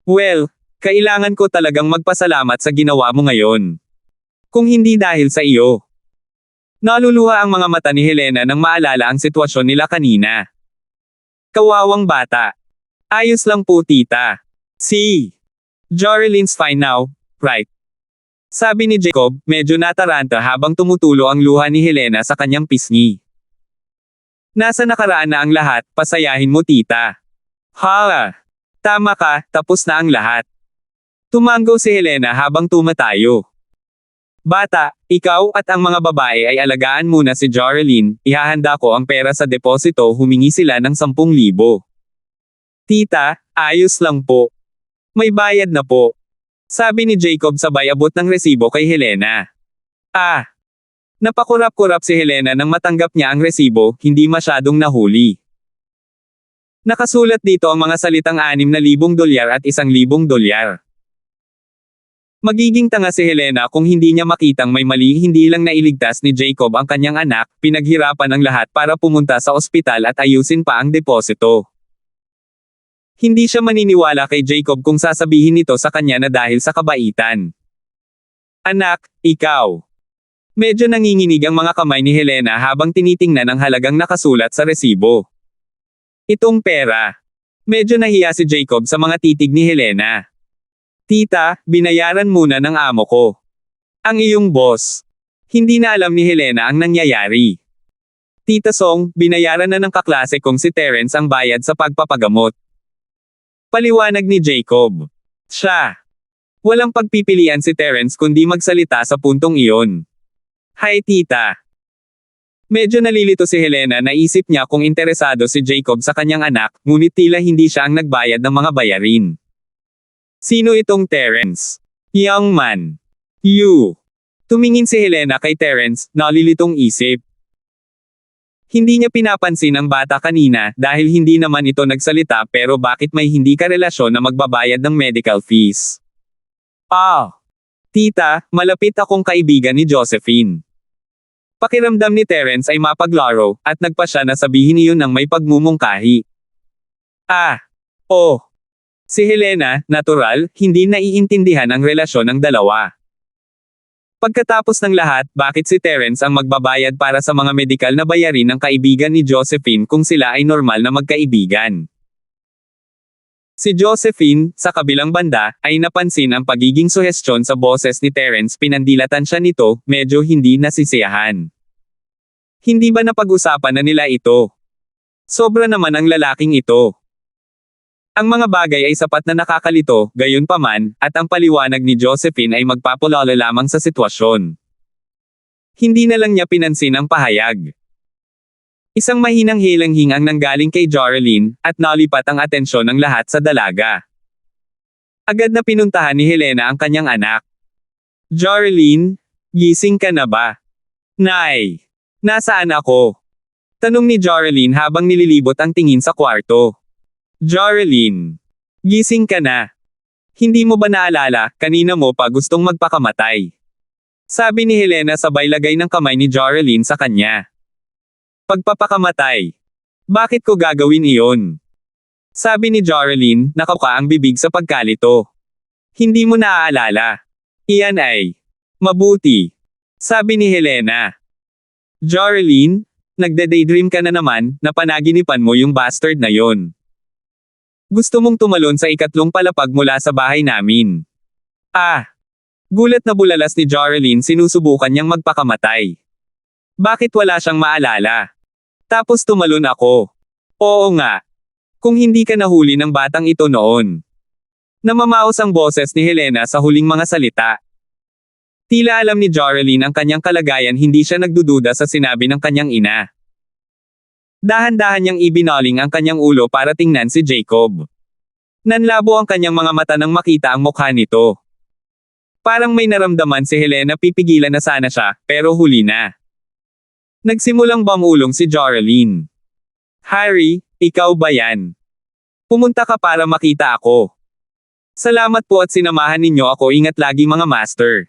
Well, kailangan ko talagang magpasalamat sa ginawa mo ngayon. Kung hindi dahil sa iyo. Naluluha ang mga mata ni Helena nang maalala ang sitwasyon nila kanina. Kawawang bata. Ayos lang po tita. Si Joreline's fine now, right? Sabi ni Jacob, medyo nataranta habang tumutulo ang luha ni Helena sa kanyang pisngi. Nasa nakaraan na ang lahat, pasayahin mo tita. Ha! Tama ka, tapos na ang lahat. Tumanggo si Helena habang tumatayo. Bata, ikaw at ang mga babae ay alagaan muna si Joreline, ihahanda ko ang pera sa deposito, humingi sila ng 10,000. Tita, ayos lang po. May bayad na po. Sabi ni Jacob sabay abot ng resibo kay Helena. Ah! Napakurap-kurap si Helena nang matanggap niya ang resibo, hindi masyadong nahuli. Nakasulat dito ang mga salitang $6,000 at $1,000. Magiging tanga si Helena kung hindi niya makitang may mali, hindi lang nailigtas ni Jacob ang kanyang anak, pinaghirapan ang lahat para pumunta sa ospital at ayusin pa ang deposito. Hindi siya maniniwala kay Jacob kung sasabihin nito sa kanya na dahil sa kabaitan. Anak, ikaw. Medyo nanginginig ang mga kamay ni Helena habang tinitingnan ang halagang nakasulat sa resibo. Itong pera. Medyo nahiya si Jacob sa mga titig ni Helena. Tita, binayaran muna ng amo ko. Ang iyong boss. Hindi na alam ni Helena ang nangyayari. Tita Song, binayaran na ng kaklase kong si Terence ang bayad sa pagpapagamot. Paliwanag ni Jacob. Siya. Walang pagpipilian si Terence kundi magsalita sa puntong iyon. Hi tita. Medyo nalilito si Helena, naisip niya kung interesado si Jacob sa kanyang anak, ngunit tila hindi siya ang nagbayad ng mga bayarin. Sino itong Terence? Young man. You. Tumingin si Helena kay Terence, nalilitong isip. Hindi niya pinapansin ang bata kanina dahil hindi naman ito nagsalita, pero bakit may hindi karelasyon na magbabayad ng medical fees? Ah. Tita, malapit akong kaibigan ni Josephine. Pakiramdam ni Terence ay mapaglaro, at nagpa siya na sabihin iyon ng may pagmumungkahi. Ah. Oh. Si Helena, natural, hindi naiintindihan ang relasyon ng dalawa. Pagkatapos ng lahat, bakit si Terence ang magbabayad para sa mga medikal na bayarin ng kaibigan ni Josephine kung sila ay normal na magkaibigan? Si Josephine, sa kabilang banda, ay napansin ang pagiging suhestyon sa boses ni Terence, pinandilatan siya nito, medyo hindi nasisiyahan. Hindi ba napag-usapan na nila ito? Sobra naman ang lalaking ito. Ang mga bagay ay sapat na nakakalito, gayunpaman, at ang paliwanag ni Josephine ay magpapalala lamang sa sitwasyon. Hindi na lang niya pinansin ang pahayag. Isang mahinang hilanghing ang nanggaling kay Joreline, at nalipat ang atensyon ng lahat sa dalaga. Agad na pinuntahan ni Helena ang kanyang anak. Joreline, gising ka na ba? Nay, nasaan ako? Tanong ni Joreline habang nililibot ang tingin sa kwarto. Joreline, gising ka na. Hindi mo ba naalala, kanina mo pa gustong magpakamatay? Sabi ni Helena sabay lagay ng kamay ni Joreline sa kanya. Pagpapakamatay. Bakit ko gagawin iyon? Sabi ni Joreline, nakauka ang bibig sa pagkalito. Hindi mo naaalala. Iyan ay mabuti. Sabi ni Helena. Joreline, nagde-daydream ka na naman, napanaginipan mo yung bastard na yon. Gusto mong tumalon sa ikatlong palapag mula sa bahay namin. Ah! Gulat na bulalas ni Joreline, sinusubukan niyang magpakamatay. Bakit wala siyang maalala? Tapos tumalon ako. Oo nga. Kung hindi ka nahuli ng batang ito noon. Namamaos ang boses ni Helena sa huling mga salita. Tila alam ni Joreline ang kanyang kalagayan, hindi siya nagdududa sa sinabi ng kanyang ina. Dahan-dahan niyang ibinaling ang kanyang ulo para tingnan si Jacob. Nanlabo ang kanyang mga mata nang makita ang mukha nito. Parang may naramdaman si Helena, pipigilan na sana siya, pero huli na. Nagsimulang bumulong si Joreline. Harry, ikaw ba yan? Pumunta ka para makita ako. Salamat po at sinamahan ninyo ako, ingat lagi mga master.